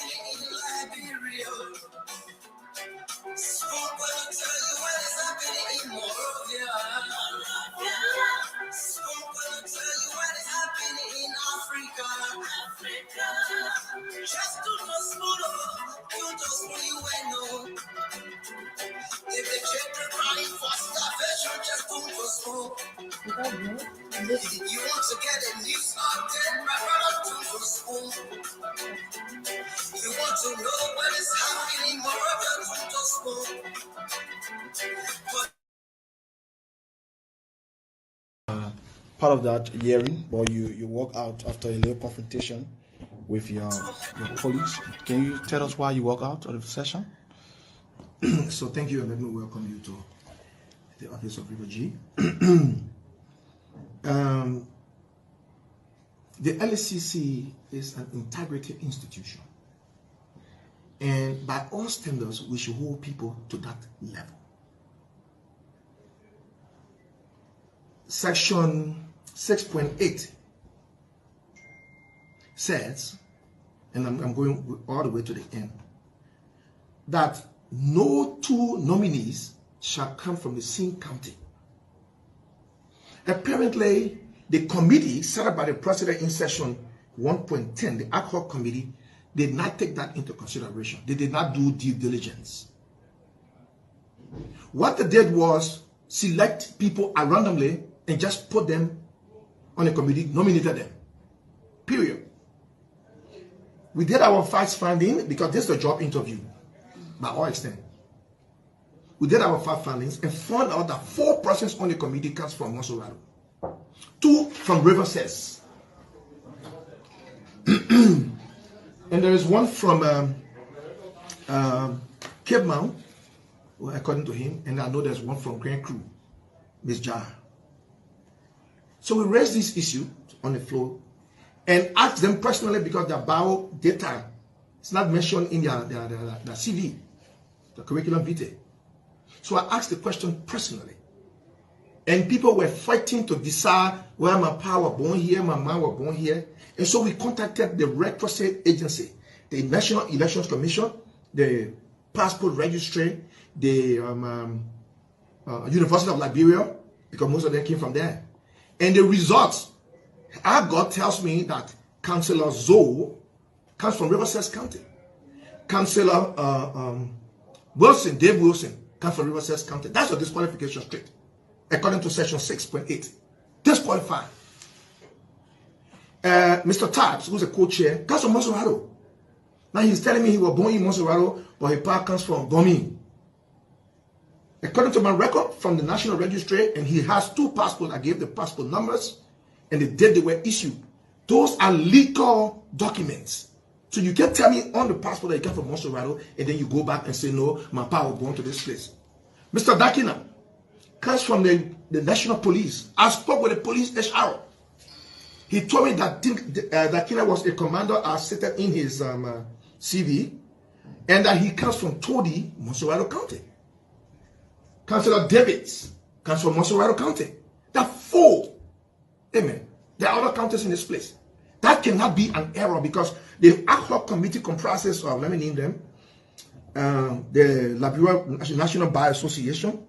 happening in Liberia. Spoon gonna tell you what is happening in Morovia. Spoon gonna tell you what is happening in Africa. Just do not spoon, you just spoon you ain't know. If the children crying for starvation, just do not spoon. You want to get a news update, my brother, do not spoon. You want to know what is happening in Morovia, do not spoon. Part of that hearing, but you walk out after a little confrontation with your colleagues. Can you tell us why you walk out of the session? So thank you, and let me welcome you to the office of River G. The LSCC is an integrity institution, and by all standards, we should hold people to that level. Section 6.8 says, and I'm going all the way to the end, that no two nominees shall come from the same county. Apparently, the committee set up by the president in session 1.10, the ad hoc committee, did not take that into consideration. They did not do due diligence. What they did was select people randomly and just put them on a committee, nominated them. Period. We did our fact finding because this is a job interview by all extent. We did our fact findings and found out that 4 persons on the committee comes from Monserrato, 2 from River Cess, and there is 1 from Cape Mount, well, according to him, and I know there's 1 from Grand Crew, Miss Jar. So we raised this issue on the floor and asked them personally because their bio data is not mentioned in their CV, the curriculum vitae. So I asked the question personally. And people were fighting to decide where my pa was born here, my mom was born here. And so we contacted the requisite agency, the National Elections Commission, the Passport Registry, the University of Liberia, because most of them came from there. And the results I got tells me that Councillor Zoe comes from River Cess County. Councillor Wilson, Dave Wilson, comes from River Cess County. That's a disqualification straight, according to section 6.8. Disqualified. Mr. Tabbs, who's a co-chair, comes from Monserrato. Now he's telling me he was born in Monserrato, but his pa comes from Gomi. According to my record from the National Registry, and he has 2 passports. I gave the passport numbers and the date they were issued. Those are legal documents. So you can't tell me on the passport that you come from Monserrato and then you go back and say, no, my pa was born to this place. Mr. Dakina comes from the National Police. I spoke with the police HR. He told me that Dakina was a commander as stated in his CV, and that he comes from Todi, Monserrato County. Councillor Davids comes from Monserrato County. There are 4. Amen. There are other counties in this place. That cannot be an error because the ad hoc committee comprises of, let me name them, the Liberia National Bar Association,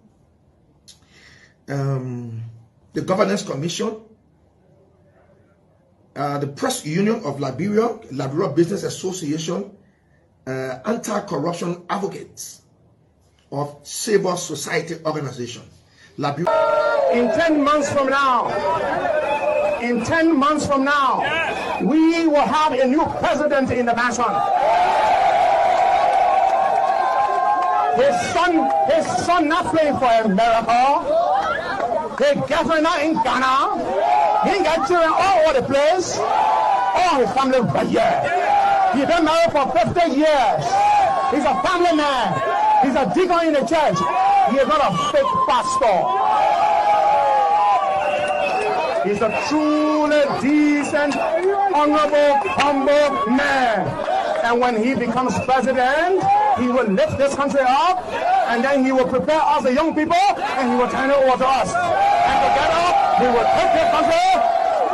the Governance Commission, the Press Union of Liberia, Liberia Business Association, Anti-Corruption Advocates of Civil Society Organization. In 10 months from now, we will have a new president in the nation. His son not playing for America. His girlfriend not in Ghana. He ain't got children all over the place. All his family right here. He's been married for 50 years. He's a family man. He's a deacon in the church. He is not a fake pastor. He's a truly decent, honorable, humble man. And when he becomes president, he will lift this country up, and then he will prepare us, the young people, and he will turn it over to us. And together, we will take this country,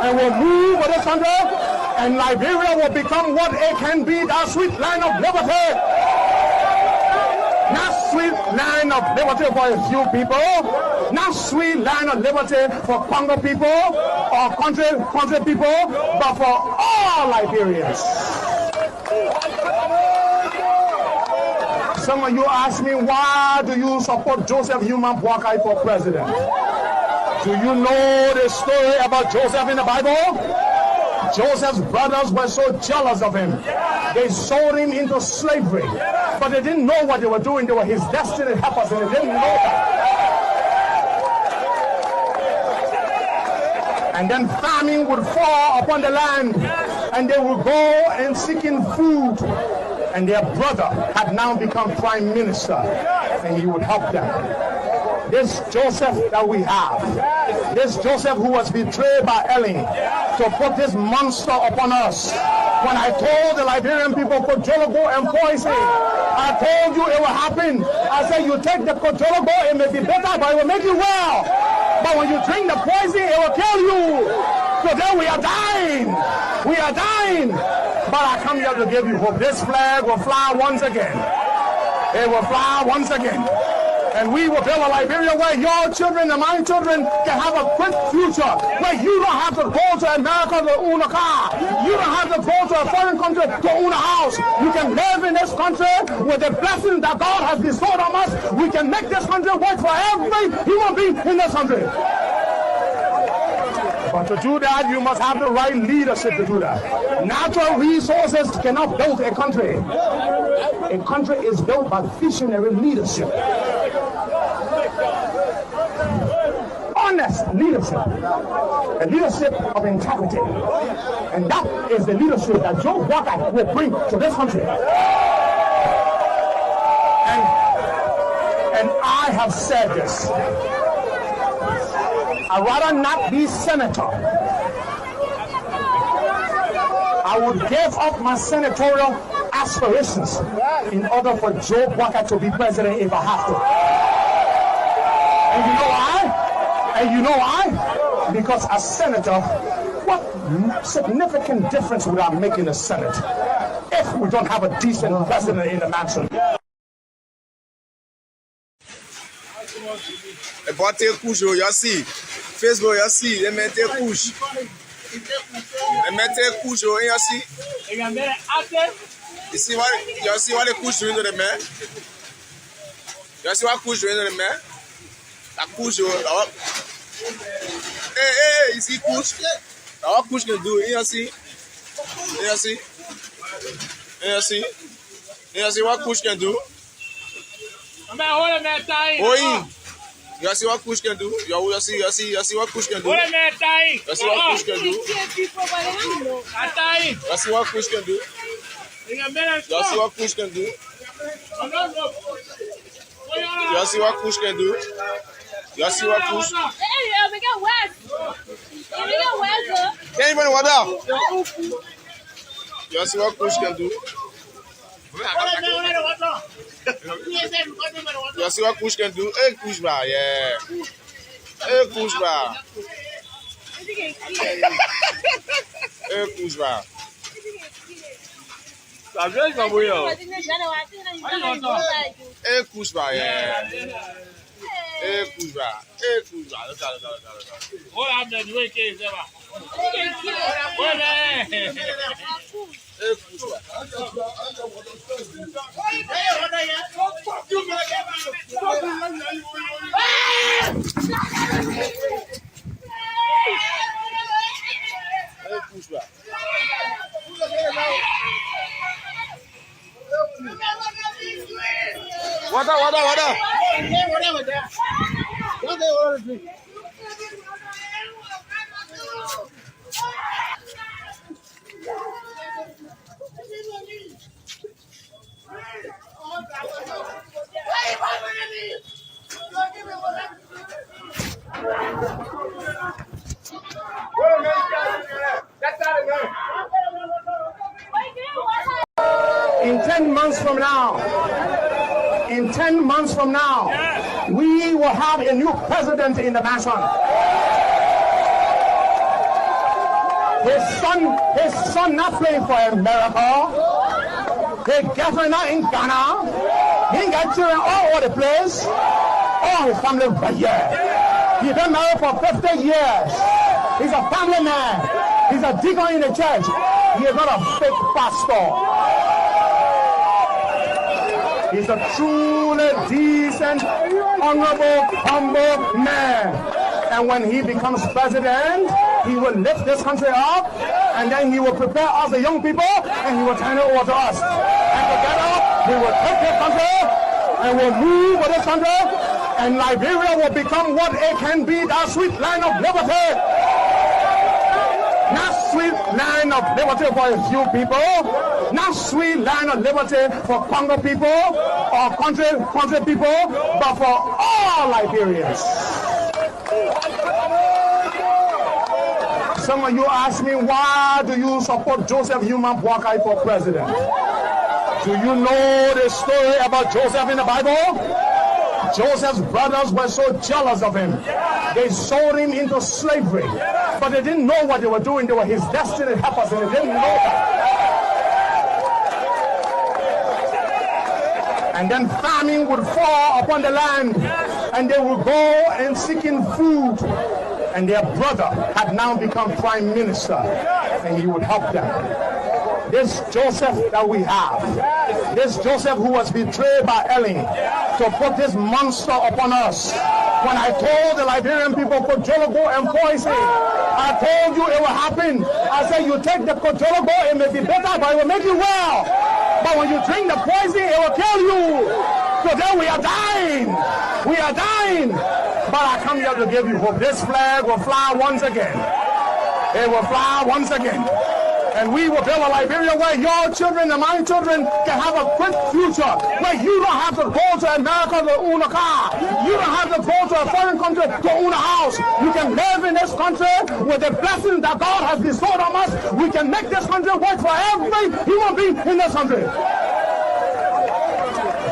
and we'll move with this country, And Liberia will become what it can be, that sweet land of liberty. Not sweet land of liberty for a few people, not sweet land of liberty for Congo people or country people, but for all Liberians. Some of you ask me, why do you support Joseph Human Boakai for president? Do you know the story about Joseph in the Bible? Joseph's brothers were so jealous of him. They sold him into slavery. But they didn't know what they were doing. They were his destiny helpers, and they didn't know that. And then famine would fall upon the land, and they would go and seeking food. And their brother had now become prime minister, and he would help them. This Joseph that we have, this Joseph who was betrayed by Ellen to put this monster upon us. When I told the Liberian people Kojologo and poison, I told you it will happen. I said, you take the Kojologo, it may be better, but it will make you well. But when you drink the poison, it will kill you. Today we are dying. We are dying. But I come here to give you hope. This flag will fly once again. It will fly once again. And we will build a Liberia where your children and my children can have a quick future. Where you don't have to go to America to own a car. You don't have to go to a foreign country to own a house. You can live in this country with the blessings that God has bestowed on us. We can make this country work for every human being in this country. But to do that, you must have the right leadership to do that. Natural resources cannot build a country. A country is built by visionary leadership. Honest leadership. A leadership of integrity. And that is the leadership that Joe Boakai will bring to this country. And I have said this. I'd rather not be senator. I would give up my senatorial aspirations in order for Joe Boakai to be president if I have to. And you know why? And you know why? Because as senator, what significant difference would I make in the Senate if we don't have a decent president in the mansion? Bate couche, you see. Facebook, you see. They met a couche. They met a couche, you see. You see what the couche doing to the man? You see what couche doing to the man? La couche, hey, you see couche? What couche can do? You see? You see? You see? You see what couche can do? Oh, you see what push can do? You see what push can do? You see what push can do? You see what push can do? You see what push can do? You see what push can do? You see what push? Can't even what up? You see what push can do? You see what push can do? Hey, push bar, yeah. Hey, push bar. Hey, push bar. Hey, push bar, yeah. Hey, push bar. Hey, push bar. In 10 months from now, we will have a new president in the mansion. His son not playing for America. His girlfriend not in Ghana. He ain't got children all over the place. All his family right here. He's been married for 50 years. He's a family man. He's a deacon in the church. He is not a fake pastor. He's a truly decent, honorable, humble man. And when he becomes president, he will lift this country up, and then he will prepare us, the young people, and he will turn it over to us. And together, we will take this country, and we'll move with this country, and Liberia will become what it can be, that sweet land of liberty. Not sweet land of liberty for a few people, not sweet land of liberty for Congo people or country people, but for all Liberians. Some of you ask me, why do you support Joseph Human Boakai for president? Do you know the story about Joseph in the Bible? Joseph's brothers were so jealous of him. They sold him into slavery. But they didn't know what they were doing. They were his destiny helpers, and they didn't know that. And then famine would fall upon the land, and they would go and seeking food. And their brother had now become prime minister, and he would help them. This Joseph that we have, this Joseph who was betrayed by Ellen to put this monster upon us. When I told the Liberian people Kojologo and poison, I told you it will happen. I said, you take the Kojologo, it may be better, but it will make you well. But when you drink the poison, it will kill you. Today we are dying. We are dying. But I come here to give you hope. This flag will fly once again. It will fly once again. And we will build a Liberia where your children and my children can have a quick future. Where you don't have to go to America to own a car. You don't have to go to a foreign country to own a house. You can live in this country with the blessings that God has bestowed on us. We can make this country work for every human being in this country.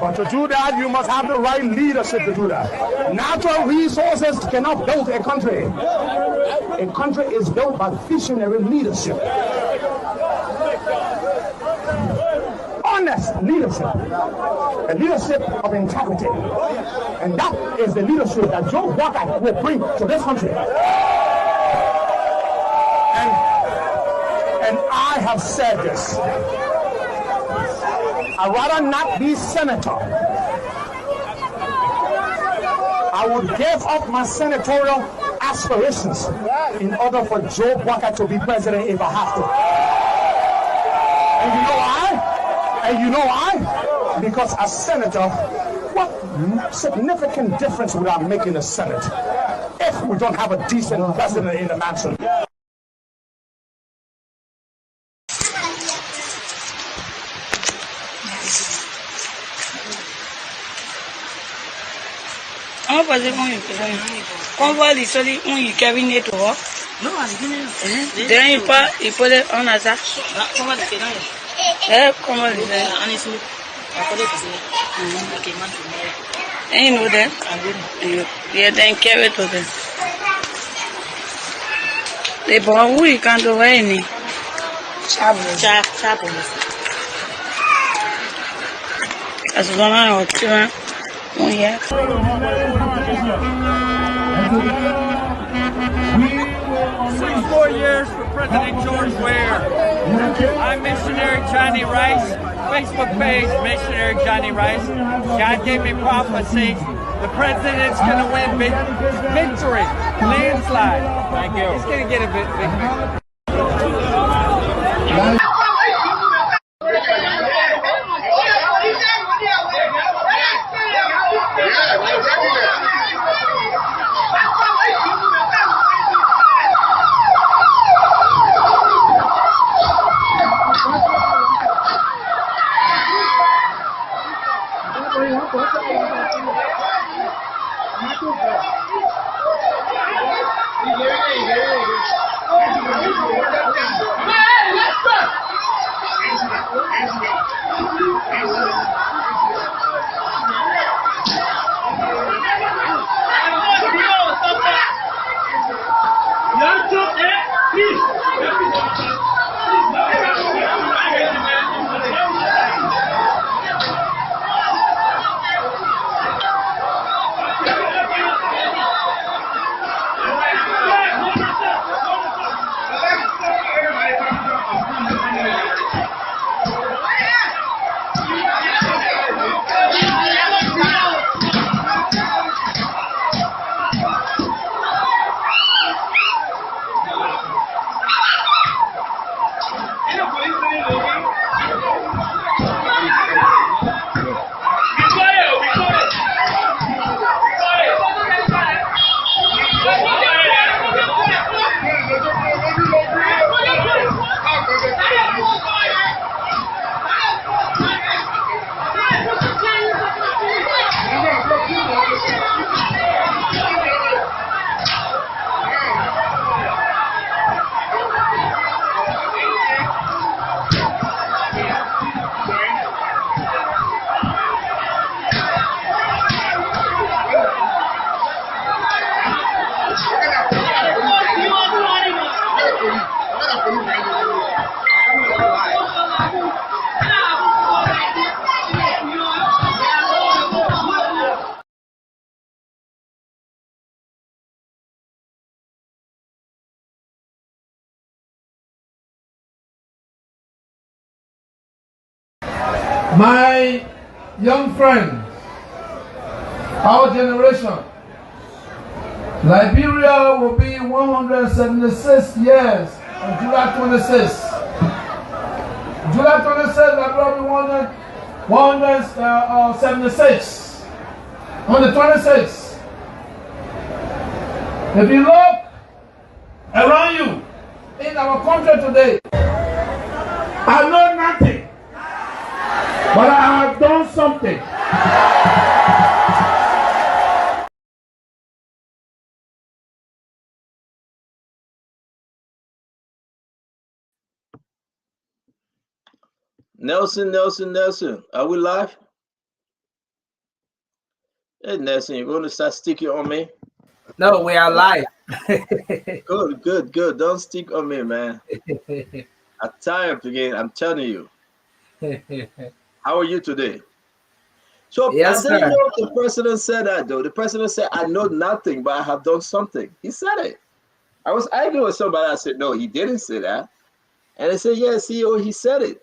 But to do that, you must have the right leadership to do that. Natural resources cannot build a country. A country is built by visionary leadership. Honest leadership. A leadership of integrity. And that is the leadership that Joe Boakai will bring to this country. And I have said this. I'd rather not be senator. I would give up my senatorial aspirations in order for Joe Boakai to be president if I have to. And you know why? And you know why? Because as senator, what significant difference would I make in the Senate if we don't have a decent president in the mansion? On va dire qu'on voit l'histoire on y cabinet toi. Non, il pas il peut on a ça. Comment le faire? Comment le faire? On est sur et nous there. Yeah, then carry to them. Les bons oui quand on va ni. Chapo. As on a tu vois. Oh yeah. 64 years for President George Weah. I'm Missionary Johnny Rice, Facebook page, Missionary Johnny Rice. God gave me prophecy. The president's going to win victory, landslide. Thank you. He's going to get a victory. Peace. My young friends, our generation, Liberia will be 176 years on July 26th. July 26th, Liberia will be 176 on the 26th. If you look around you in our country today, I know nothing, but I have done something. Nelson, are we live? Hey, Nelson, you going to start sticking on me? No, we are live. Good. Don't stick on me, man. I'm tired again. I'm telling you. How are you today? So Yes, I didn't sir. know if the president said that, though. The president said, I know nothing, but I have done something. He said it. I was arguing with somebody. I said, no, he didn't say that. And they said, yeah, CEO, he said it.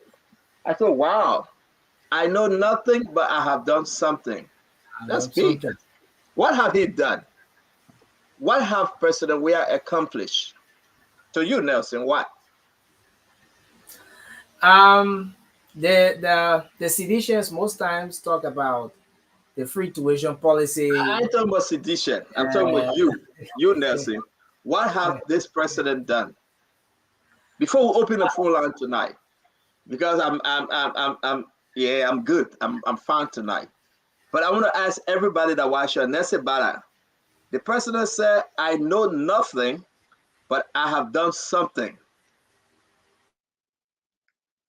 I thought, wow, I know nothing, but I have done something. That's big. What have he done? What have President Weah accomplished? To you, Nelson, what? The seditionists most times talk about the free tuition policy. I ain't talking about sedition. I'm talking about you, Nelson. What have this president done? Before we open the phone line tonight, because I'm good. I'm fine tonight. But I want to ask everybody that watch your Nesse Bala. The president said, I know nothing, but I have done something.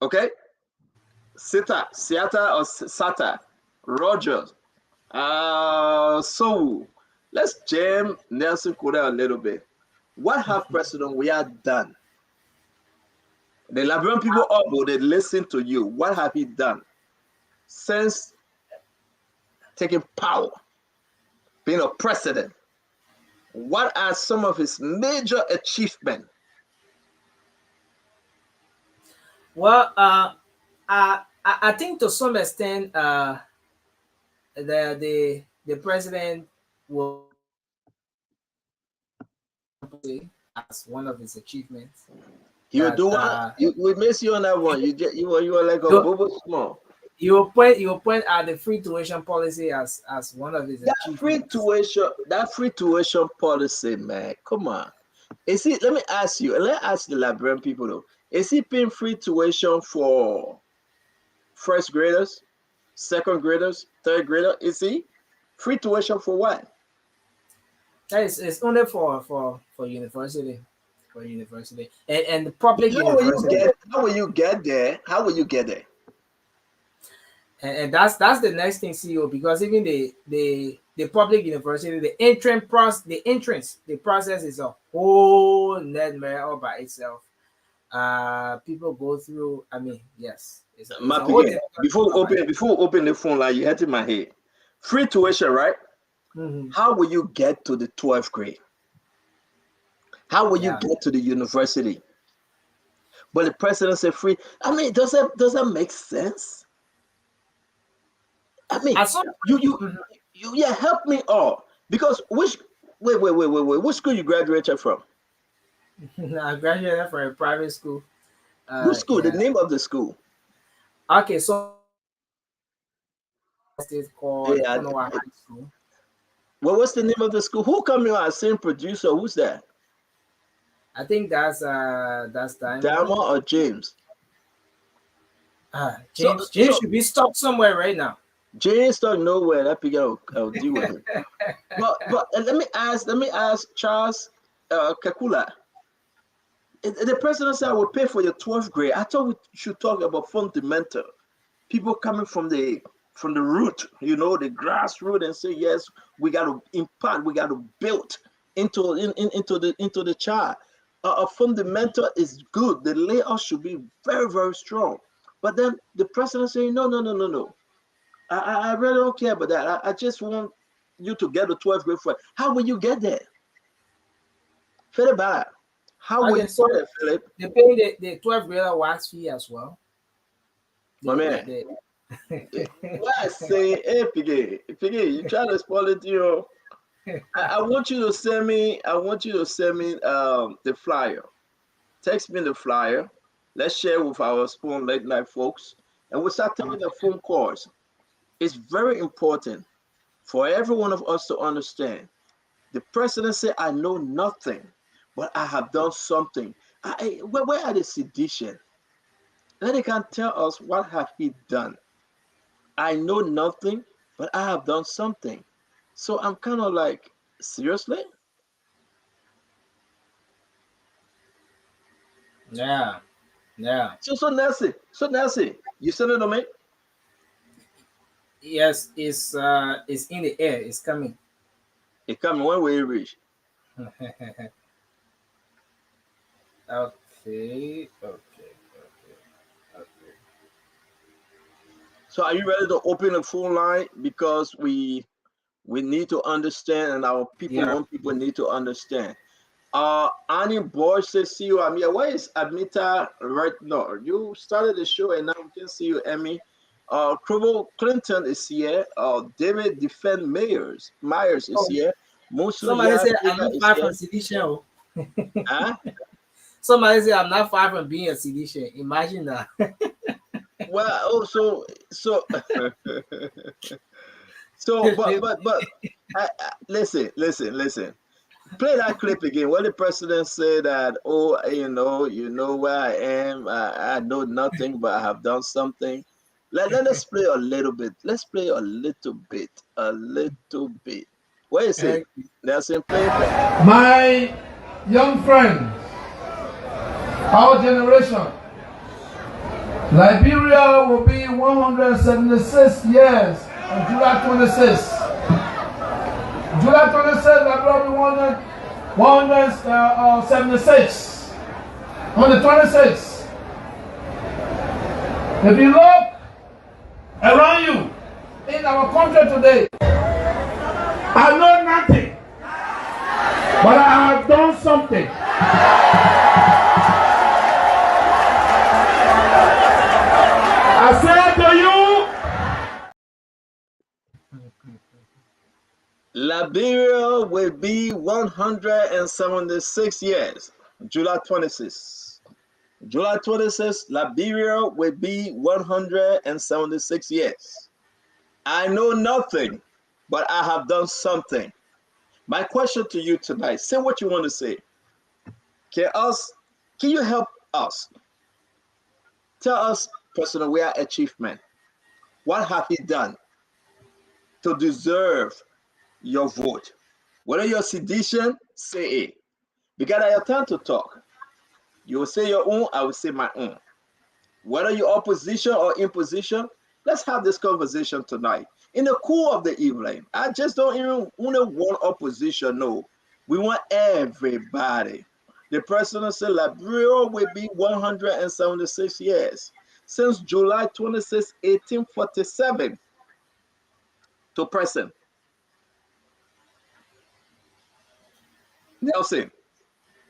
Okay? Siata or Sata, Rogers, so let's jam Nelson Koda a little bit. What have President Weah done? The Liberian people they listen to you. What have he done since taking power, being a president? What are some of his major achievements? Well, I think to some extent, the president will say as one of his achievements. You do what? We miss you on that one. You were like a bubble small. You point at the free tuition policy as one of his achievements. That free tuition policy, man. Come on. Is it? Let me ask you. Let me ask the Liberian people though. Is he paying free tuition for first graders, second graders, third grader? Is he free tuition for what? It's only for university. For university and the public university. How will you get there? And that's the next thing, CEO, because even the public university, the entrance process is a whole nightmare all by itself. People go through. I mean, yes. Before we open the phone line, you had in my head. Free tuition, right? Mm-hmm. How will you get to the 12th grade? How will you get to the university? But the president said free. I mean, does that make sense? I mean, you help me all because which school you graduated from? I graduated from a private school. Which school? The name of the school? Okay, so it's called High School. Well, what's the name of the school? Who coming on as same producer? Who's that? I think that's Diamond. Diamond or James? James should be stopped somewhere right now. James stuck nowhere. That pig I'll deal with him. but let me ask Charles Kakula. The president said I will pay for your 12th grade. I thought we should talk about fundamental. People coming from the root, the grassroots, and say yes, we got to impact, we got to build into the child. A fundamental is good. The layout should be very, very strong. But then the president saying no. I really don't care about that. I just want you to get the 12th grade for. How will you get there? Philip, how will you get there, Philip? They pay the 12th grader wax fee as well. My man. What I say, hey, Piggy, you try to spoil it, you know. I want you to send me. I want you to send me the flyer. Text me the flyer. Let's share with our Spoon Late Night folks, and we'll start taking the phone calls. It's very important for every one of us to understand. The president said, "I know nothing, but I have done something." Where are the sedition? Then they can tell us what have he done. I know nothing, but I have done something. So I'm kind of like, seriously? Yeah. Yeah. So Nancy, you send it to me? Yes, it's in the air. It's coming. It coming when we reach. Okay. So are you ready to open the phone line? Because we need to understand, and our people, Yeah. young people need to understand. Annie Boy says, see you, Amia. Where is Admita right now? You started the show and now we can see you, Emmy. Krovo Clinton is here. David Defend Myers is here. Somebody said I'm not far from here. sedition. Oh. Huh? Somebody said I'm not far from being a sedition. Imagine that. Well, so but listen. Play that clip again. When the president said that, oh, you know where I am. I know nothing, but I have done something. Let us play a little bit. Let's play a little bit. Where is it? Nelson, play it. My young friends, our generation, Liberia will be 176 years on July 26th. July 26th, Liberia will be 176 on the 26th. If you look around you in our country today, I know nothing, but I have done something. I said to you, Liberia will be 176 years. July 26th. July 26th, Liberia will be 176 years. I know nothing, but I have done something. My question to you tonight, say what you want to say. Can you help us? Tell us, President, we are achievement. What have he done to deserve your vote? Whether you're sedition, say it. Because I have time to talk. You will say your own, I will say my own. Whether you're opposition or imposition, let's have this conversation tonight. In the cool of the evening, I just don't even want one opposition, no. We want everybody. The president said Liberia will be 176 years. Since July 26, 1847 to present. Nelson,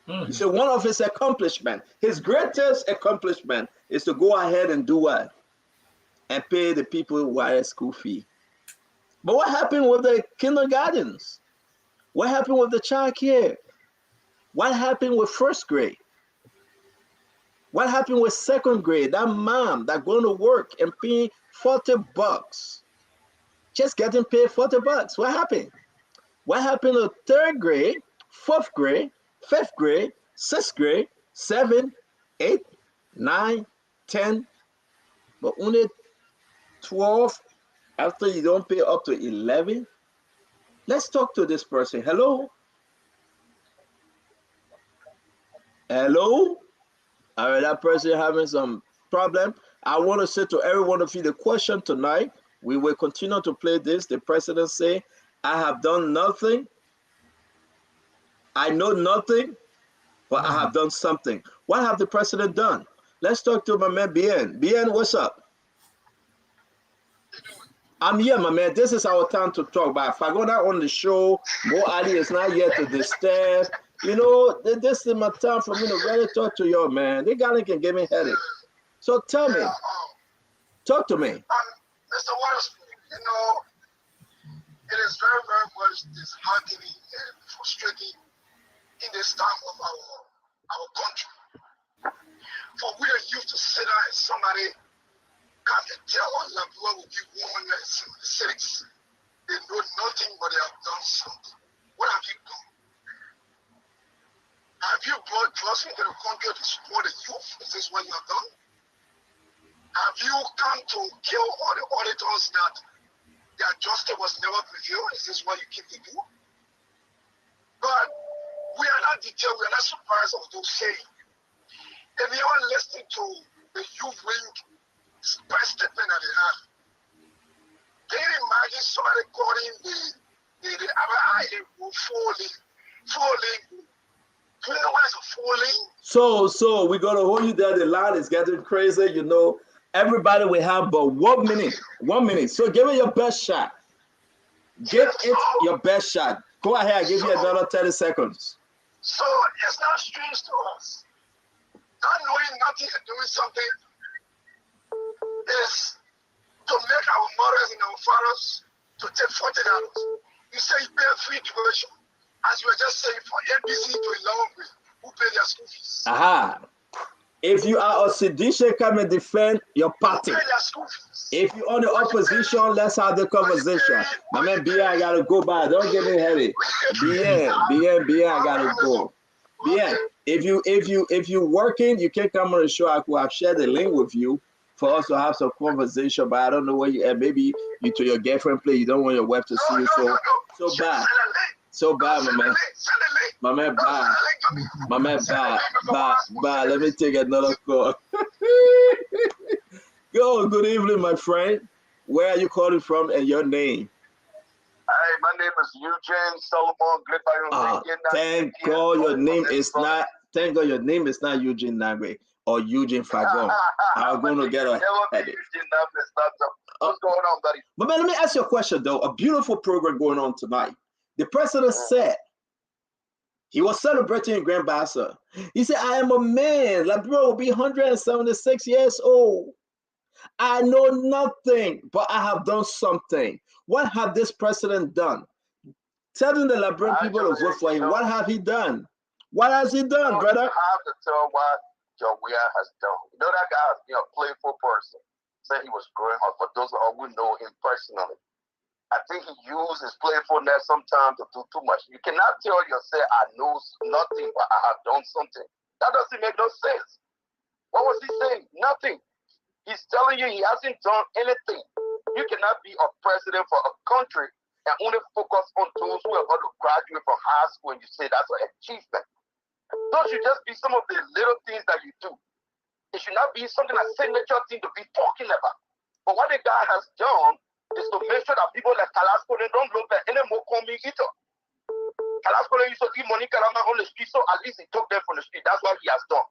he said one of his accomplishments, his greatest accomplishment is to go ahead and do what? And pay the people wire school fee. But what happened with the kindergartens? What happened with the child care? What happened with first grade? What happened with second grade? That mom that going to work and paying $40, just getting paid $40. What happened? What happened to third grade, fourth grade, fifth grade, sixth grade, 7, 8, 9, 10, but only 12 after you don't pay up to 11? Let's talk to this person. Hello? Hello? All right, that person having some problem. I want to say to every one of you the question tonight. We will continue to play this. The president say, I have done nothing. I know nothing, but I have done something. What have the president done? Let's talk to my man, Bien. Bien, what's up? I'm here, my man. This is our time to talk. But if I go down on the show, Mo Ali is not here to disturb. You know, this is my time for me to really talk to you, man. They guy can give me headache. So tell me, talk to me. Mr. Waterspoon, you know, it is very, very much disheartening and frustrating in this time of our country. For we are used to sit down and somebody come and tell us that we will be 176. They know nothing, but they have done something. What have you done? Have you brought drugs into the country to support the youth? Is this what you have done? Have you come to kill all the auditors that their justice was never prevailed? Is this what you keep to do? But we are not detailed, we are not surprised of those saying. If you ever listen to the youth wing press statement that they have, can you imagine somebody calling the IA falling? So we're gonna hold you there. The line is getting crazy, you know. Everybody will have but 1 minute. 1 minute. So give it your best shot. Give it your best shot. Go ahead, I'll give you another 30 seconds. So it's not strange to us. Not knowing nothing and doing something is to make our mothers and our fathers to take $40. You say you pay a free tuition. As you were just saying, for NBC to Ilongwe, who pay their school fees. Aha. If you are a sedition, come and defend your party. If you're on the opposition, let's have the conversation. My man, Bien, I gotta go by. Don't get me heavy. Bien, I gotta go. Bien, if you working, you can come on the show. I could have shared the link with you for us to have some conversation. But I don't know where you at. Maybe you to your girlfriend play. You don't want your wife to see you. So bad. So bad, my man. My man, bye. My man, bye. Let me take another call. Yo, good evening, my friend. Where are you calling from and your name? Hey, my name is Eugene Solomon. Thank God your name is not. Thank God your name is not Eugene Nagwe or Eugene Fagon. I'm going to get a headache. What's going on, buddy? But man, let me ask you a question though. A beautiful program going on tonight. The president said he was celebrating in Grand Bassa. He said, I am a man. Liberia will be 176 years old. I know nothing, but I have done something. What have this president done? Telling the Liberian people to vote for him. What have he done? What has he done, brother? I have to tell what Joe Weah has done. You know that guy is a playful person. Said he was growing up. For those who know him personally, I think he used his playfulness sometimes to do too much. You cannot tell yourself, I know nothing, but I have done something. That doesn't make no sense. What was he saying? Nothing. He's telling you he hasn't done anything. You cannot be a president for a country and only focus on those who are about to graduate from high school and you say that's an achievement. Those should just be some of the little things that you do. It should not be something like signature thing to be talking about. But what the guy has done is to make sure that people like Kalasco don't look like any more coming either. Kalasco used to give money on the street, so at least he took them from the street. That's what he has done.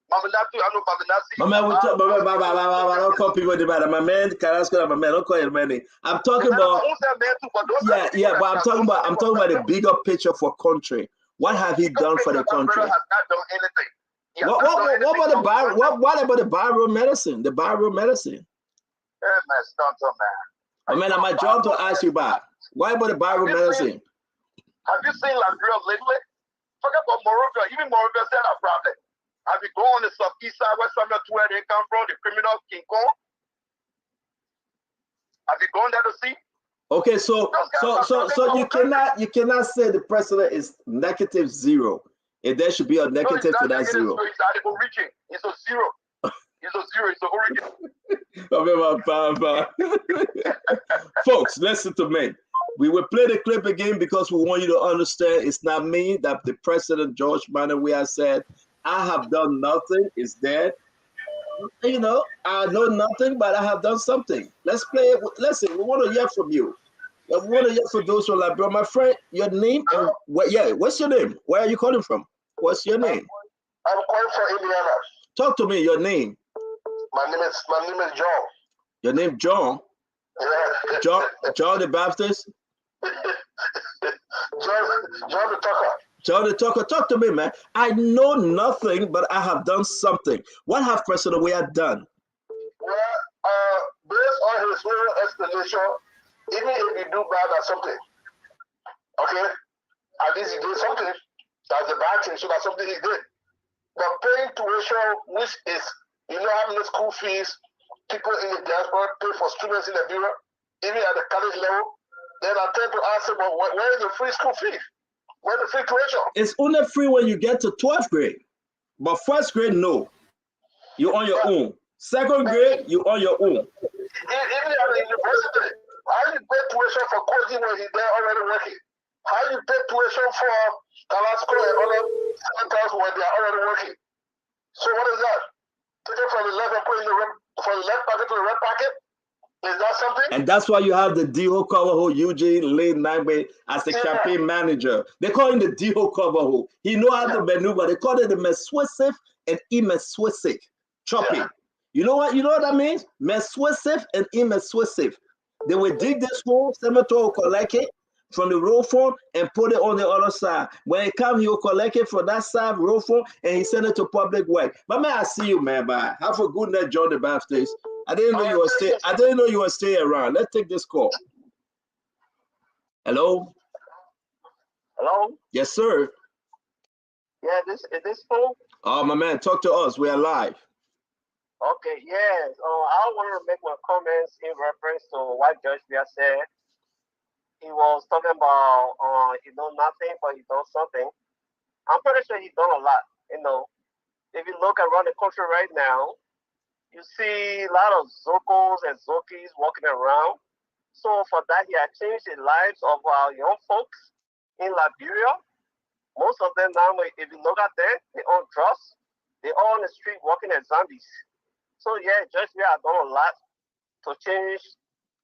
My man, don't call people the matter. My man, Kalasco, my man, don't call him man. I'm talking about but I'm talking about the bigger picture for country. What have he done for the country? Has not done anything. What about the viral medicine? The viral medicine. Yeah, man, stunter, man. I mean, my job to ask you back. Why about the viral medicine? Have you seen Liberia lately? Forget about Morocco. Even Morocco said a problem. Have you gone on the southeast side, West Africa, to where they come from, the criminal King Kong? Have you gone there to see? Okay, so you cannot say the president is -0. If there should be a negative to that zero. It's a zero. It's a zero. It's a origin. Folks, listen to me. We will play the clip again because we want you to understand it's not me that the president George Manneh Weah said, I have done nothing. It's dead. You know, I know nothing, but I have done something. Let's play it. Listen, we want to hear from you. We want to hear from those who are like, bro, my friend, your name and what's your name? Where are you calling from? What's your name? I'm calling from Indiana. Talk to me, your name. My name is John. Your name John? Yeah. John the Baptist? John the Talker. John the Talker, talk to me, man. I know nothing, but I have done something. What have President Weah done? Well, based on his own explanation, even if he do bad or something. Okay? At least he did something. That's the bad thing, so that's something he did. But paying tuition, which is, having the school fees, people in the diaspora pay for students in the bureau, even at the college level, then I tend to ask them, well, where is the free school fee? Where's the free tuition? It's only free when you get to 12th grade. But first grade, no. You're on your own. Second grade, you're on your own. Even at the university, how you pay tuition for Koji when he's there already working? How you pay tuition for Carrasco and other centers when they are already working? So what is that? Take it from the left and put it in from the left pocket to the right pocket? Is that something? And that's why you have the Diho Coverho, Eugene Lane Nightway as the campaign manager. They call him the Diho Coverho. He know how to maneuver. They call it the Meswisif and Imeswisif chopping. Yeah. You know what that means? Meswisif and Imeswisif. They will dig this hole, cemetery will collect it from the road phone and put it on the other side. When it comes, he will collect it from that side road phone and he send it to public work. But man, I see you, man. Bye. Have a good night, John the Baptist. I didn't know you were staying around. Let's take this call. Hello? Hello? Yes, sir. Yeah, is this phone? Oh, my man, talk to us. We are live. Okay, yes. I want to make my comments in reference to what Judge Bia said. He was talking about he done nothing, but he done something. I'm pretty sure he done a lot. If you look around the country right now, you see a lot of Zokos and Zokis walking around. So for that, he has changed the lives of our young folks in Liberia. Most of them now, if you look at them, they own drugs. They're all on the street walking as zombies. So yeah, Judge Bia has done a lot to change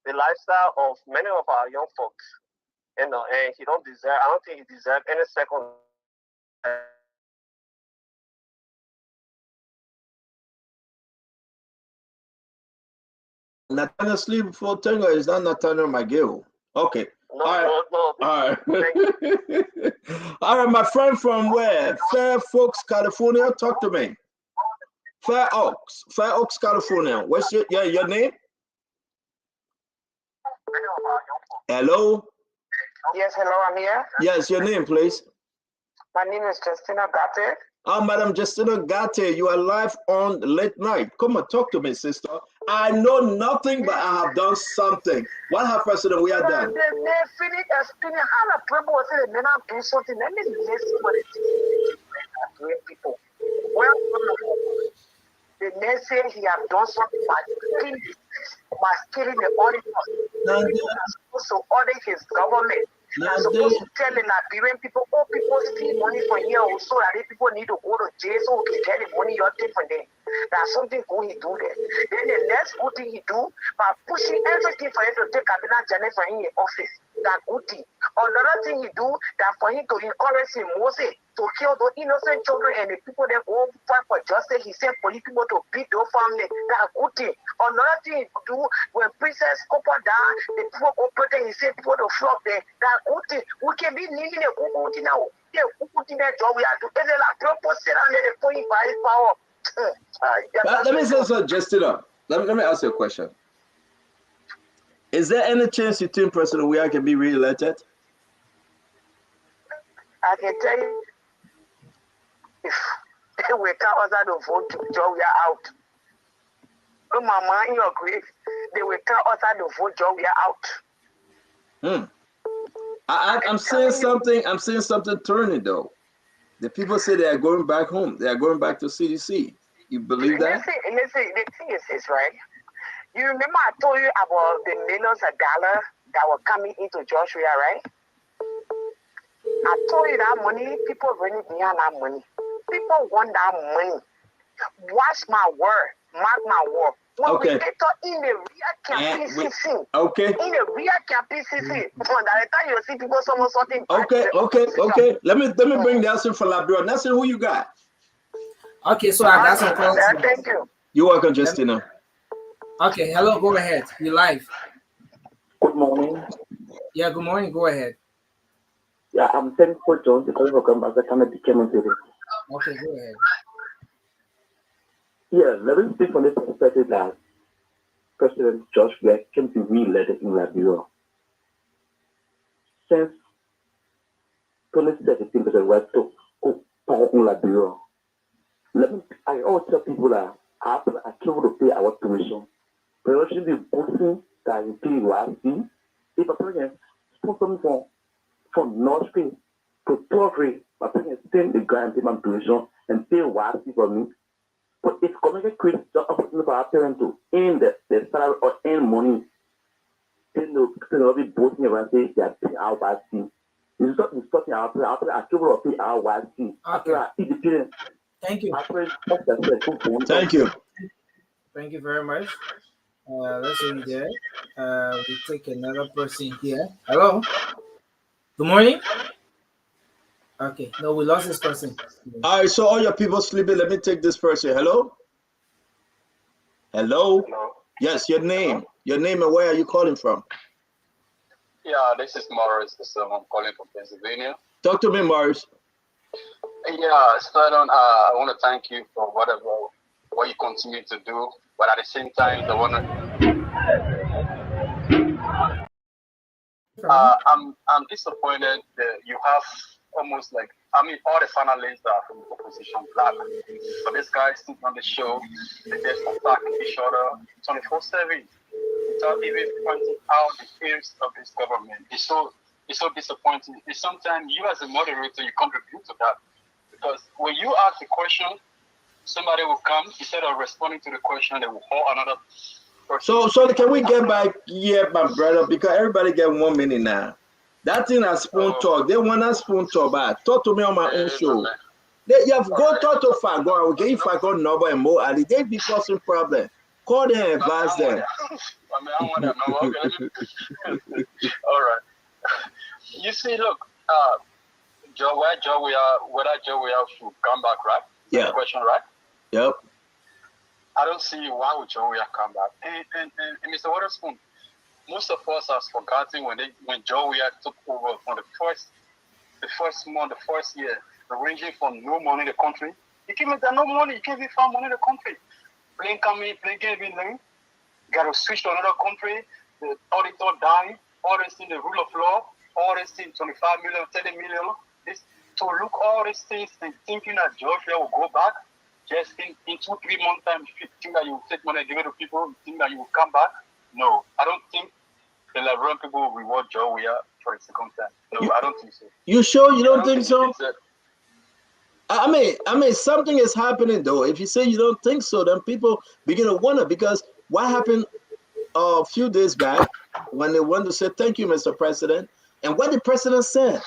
the lifestyle of many of our young folks. And he don't deserve, I don't think he deserves any second. Nathaniel sleep before Tango is not Nathaniel McGill. Okay. No. All right. All right, my friend from where? Fairfax, California. Talk to me. Fairfax, California. What's your name? Hello? Yes, hello, I'm here. Yes, your name, please. My name is Justina Gate. Oh, Madam Justina Gate, you are live on Late Night. Come on, talk to me, sister. I know nothing, but I have done something. What have President we have done? People. Well, the man said he has done something by killing the audience. He was supposed to audit his government. He was supposed to tell the Liberian people, people steal money from here also, that people need to go to jail so we can get the money you're taking from them. That's something good he do there. Then the next good thing he do, by pushing everything for him to take cabinet journey for him in office. That good thing. Another thing he do, that for him to encourage him, Moses, to kill those innocent children and the people that go fight for justice. He sent police people to beat their family. That's a good thing. Another thing he do, when Princess Copper died, the people operated, he sent people to flock there. That's a good thing. We can be living a good thing now. Yeah, good thing that job we have to do. It's like purpose sit down there for him by his power. Let me say something, Justina. Let me ask you a question. Is there any chance you think President Weah can be re-elected? I can tell you, if they were cowards out of vote, Joe, we are out. No, mama, in your grave, they were cowards out of vote, Joe, we are out. I'm saying something. I'm saying something turning though. The people say they are going back home. They are going back to CDC. You believe that? Listen, the thing is right. You remember I told you about the millions of dollars that were coming into Joshua, right? I told you that money, people really behind that money. People want that money. Watch my word, mark my word. When we enter in the real campaign season, in the real campaign season, by the time you see people something. Okay. Let me bring Nelson for Labrador. Nelson, who you got? Okay, so I got some calls. Thank you. You're welcome, Justina. Okay, hello, go ahead. You're live. Good morning. Yeah, good morning. Go ahead. Yeah, I'm thankful, John, because I time I became a baby. Okay, go ahead. Yeah, let me speak from this perspective now. President George Weah came to be elected in Liberia. Since 2017, President Weah took power in Liberia. I always tell people that after I came to pay our tuition, but should be boosting that you pay YC. If a person sponsor me from nursery to 12th grade, my parents send the grant pay my tuition and pay YC for me. But if community creates the opportunity for our parents to earn the salary or earn money, then they'll be boasting around say they are paying our YC. It's not discussing our parents. Our parents are capable of paying our YC. After our independence. Thank you. Thank you. Thank you very much. Let's see you there. We take another person here. Hello. Good morning. Okay. No, we lost this person. All right. So all your people sleeping. Let me take this person. Hello. Hello. Hello. Yes. Your name. Hello? Your name and where are you calling from? Yeah, this is Morris. I'm calling from Pennsylvania. Talk to me, Morris. Yeah, start on. I want to thank you for what you continue to do, but at the same time, I want to. I'm disappointed that you have almost like all the finalists are from the opposition black, but this guy sitting on the show, they just attack each other 24/7 without even pointing out the fears of this government. It's so disappointing. It's sometimes you as a moderator you contribute to that. Because when you ask the question, somebody will come, instead of responding to the question, they will call another person. So can we get back here, my brother? Because everybody get 1 minute now. That thing is spoon talk. They want us spoon talk back. Talk to me on my own show. You have go talk to Fagon. Okay, if Fagon Noble and Mo Ali, they be causing problem. Call them and advise them. I want to know. Okay. All right. You see, look, whether Joe Weah should come back, right? Yeah. The question, right? Yep. I don't see why would Joe Weah come back. And Mr. Waterspoon, most of us have forgotten when Joe Weah took over from the first year, ranging from no money in the country. You can't make that no money. You can't even find money in the country. Plane coming, plane getting in. Got to switch to another country. The auditor dying. All this in the rule of law. All this in 25 million, 30 million. To look all these things and thinking that Georgia will go back, just in 2-3 months' time, you think that you will take money and give it to people, you think that you will come back? No, I don't think the Liberian people will reward Joe Weah for the second time. No, I don't think so. You sure you don't think so? I mean, something is happening though. If you say you don't think so, then people begin to wonder, because what happened a few days back when they wanted to say thank you, Mr. President, and what the president said.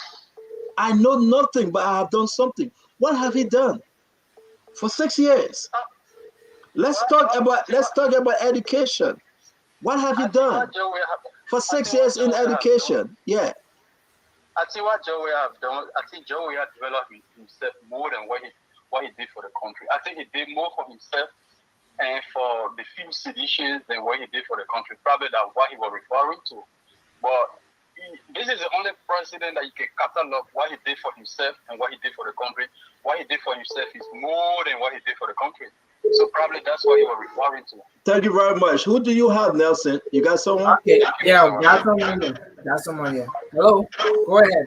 I know nothing, but I have done something. What have he done for 6 years? Let's talk about education. What have you done for 6 years in education? Yeah. I think what Joe Weah have done. I think Joe Weah developed himself more than what he did for the country. I think he did more for himself and for the few seditions than what he did for the country. Probably that's what he was referring to. But this is the only president that you can catalog what he did for himself and what he did for the country. What he did for himself is more than what he did for the country. So probably that's what he was referring to. Thank you very much. Who do you have, Nelson? You got someone? Okay. Yeah, got someone here. Got someone here. Hello. Go ahead.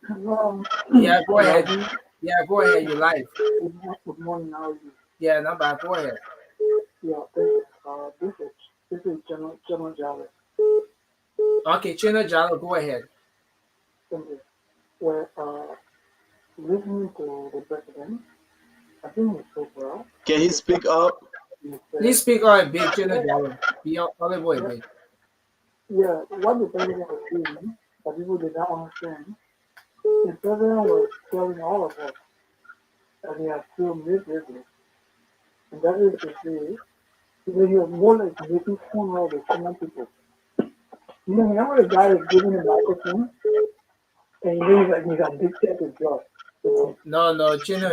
Hello. Yeah, go ahead. Yeah, go ahead. You're live. Good morning. How are you? Yeah, not bad. Go ahead. Yeah, thank you. This is General Jalo. Okay, General Jalo, go ahead. Thank you. Well, listening to the president, I think he spoke well. Can he speak up? Please speak up a bit, General Jalo. Be all the way, bit. Yeah, what the president was doing, that people did not understand, the president was telling all of us that he has still made business. And that is to say, because he was more like making fun of the common people. You know, whenever the guy is giving a microphone, and he knows like he's addicted to drugs. No, Chino,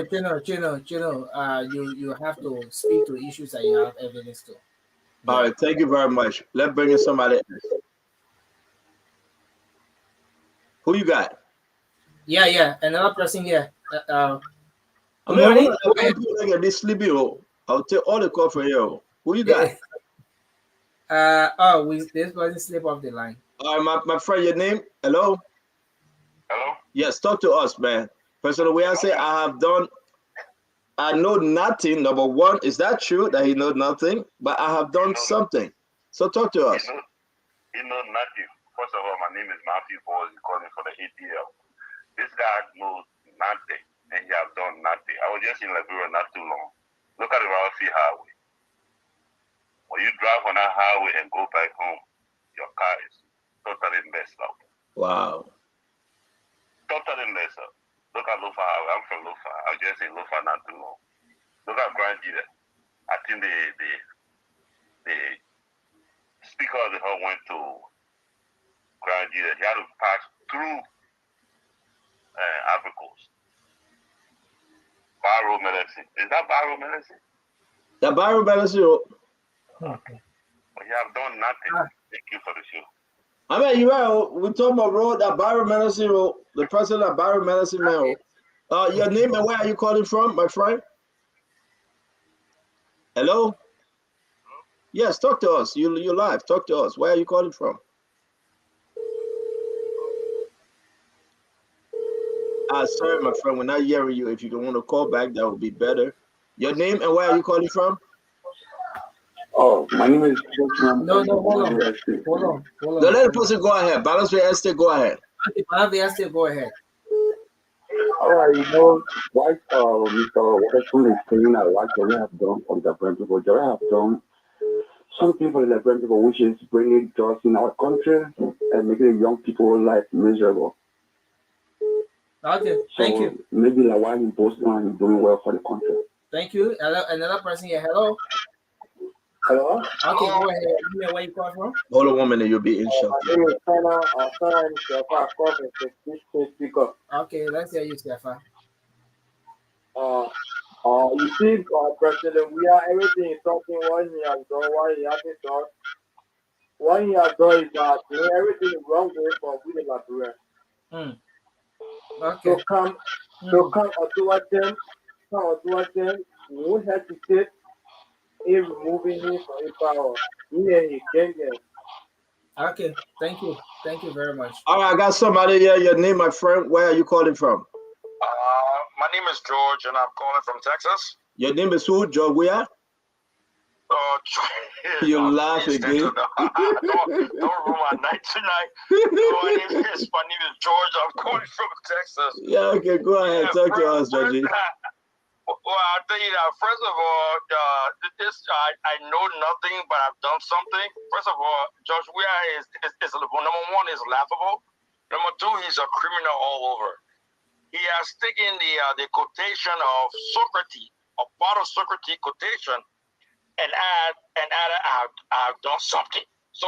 you have to speak to issues that you have evidence to. Yeah. All right, thank you very much. Let's bring in somebody else. Who you got? Yeah, another person here. Good morning. This sleepy. I'll take all the call for you. Who you got? This person slip off the line. All right, my friend, your name? Hello? Hello? Yes, talk to us, man. Personal way I say I know nothing. Number one, is that true that he knows nothing? But I have done something. So talk to us. He knows nothing. First of all, my name is Matthew Boys, calling for the ATL. This guy knows nothing, and he has done nothing. I was just in Liberia not too long. Look at the Ralphie Highway. When you drive on that highway and go back home, your car is totally messed up. Wow. Totally messed up. Look at Lofa Highway. I'm from Lofa. I was just in Lofa not too long. Look at Grand Gita. I think the speaker of the hall went to Grand Gita. He had to pass through Ivory Coast. Barrow Medicine. Is that Barrow Medicine? The Barrow Medicine. Okay. Well, you have done nothing. Thank you for the show. I mean, you are. We talking about road that Barrow Medicine road. The president of Barrow Medicine man. Your name and where are you calling from, my friend? Hello? Yes, talk to us. You live. Talk to us. Where are you calling from? Sorry, my friend, we're not hearing you. If you want to call back, that would be better. Your name and where are you calling from? Oh, my name is No, hold on. Don't let the person go ahead. Balance with Esther, go ahead. Okay, Balance with Esther, go ahead. All right, you know, like Mr. Watson is saying, I like what they have done from the Brent people. They have done something for the Brent people, which is bringing jobs in our country and making young people's life miserable. Okay, thank you. Maybe like while in Boston, he's doing well for the country. Thank you. Another person here. Hello. Hello? Okay, go ahead. Give me where you call from. Hold on 1 minute, you'll be in shock. Okay, let's hear you, Stefan. You see, President, we are everything is talking what he has done, what he hasn't done. What he has done is that everything is wrong with him, but we the Liberians. Okay. So come towards them, we won't hesitate in removing him from his power. He can get. Okay, thank you. Thank you very much. All right, I got somebody here. Your name, my friend. Where are you calling from? My name is George, and I'm calling from Texas. Your name is who? George, where? You laugh again. Don't ruin my night tonight. My name is George. I'm calling from Texas. Yeah, okay, go ahead. Talk to us, Georgie. Well, I'll tell you that. First of all, I know nothing, but I've done something. First of all, George Weah is number one, is laughable. Number two, he's a criminal all over. He has taken the quotation of Socrates, a part of Socrates quotation, and added, I've done something. So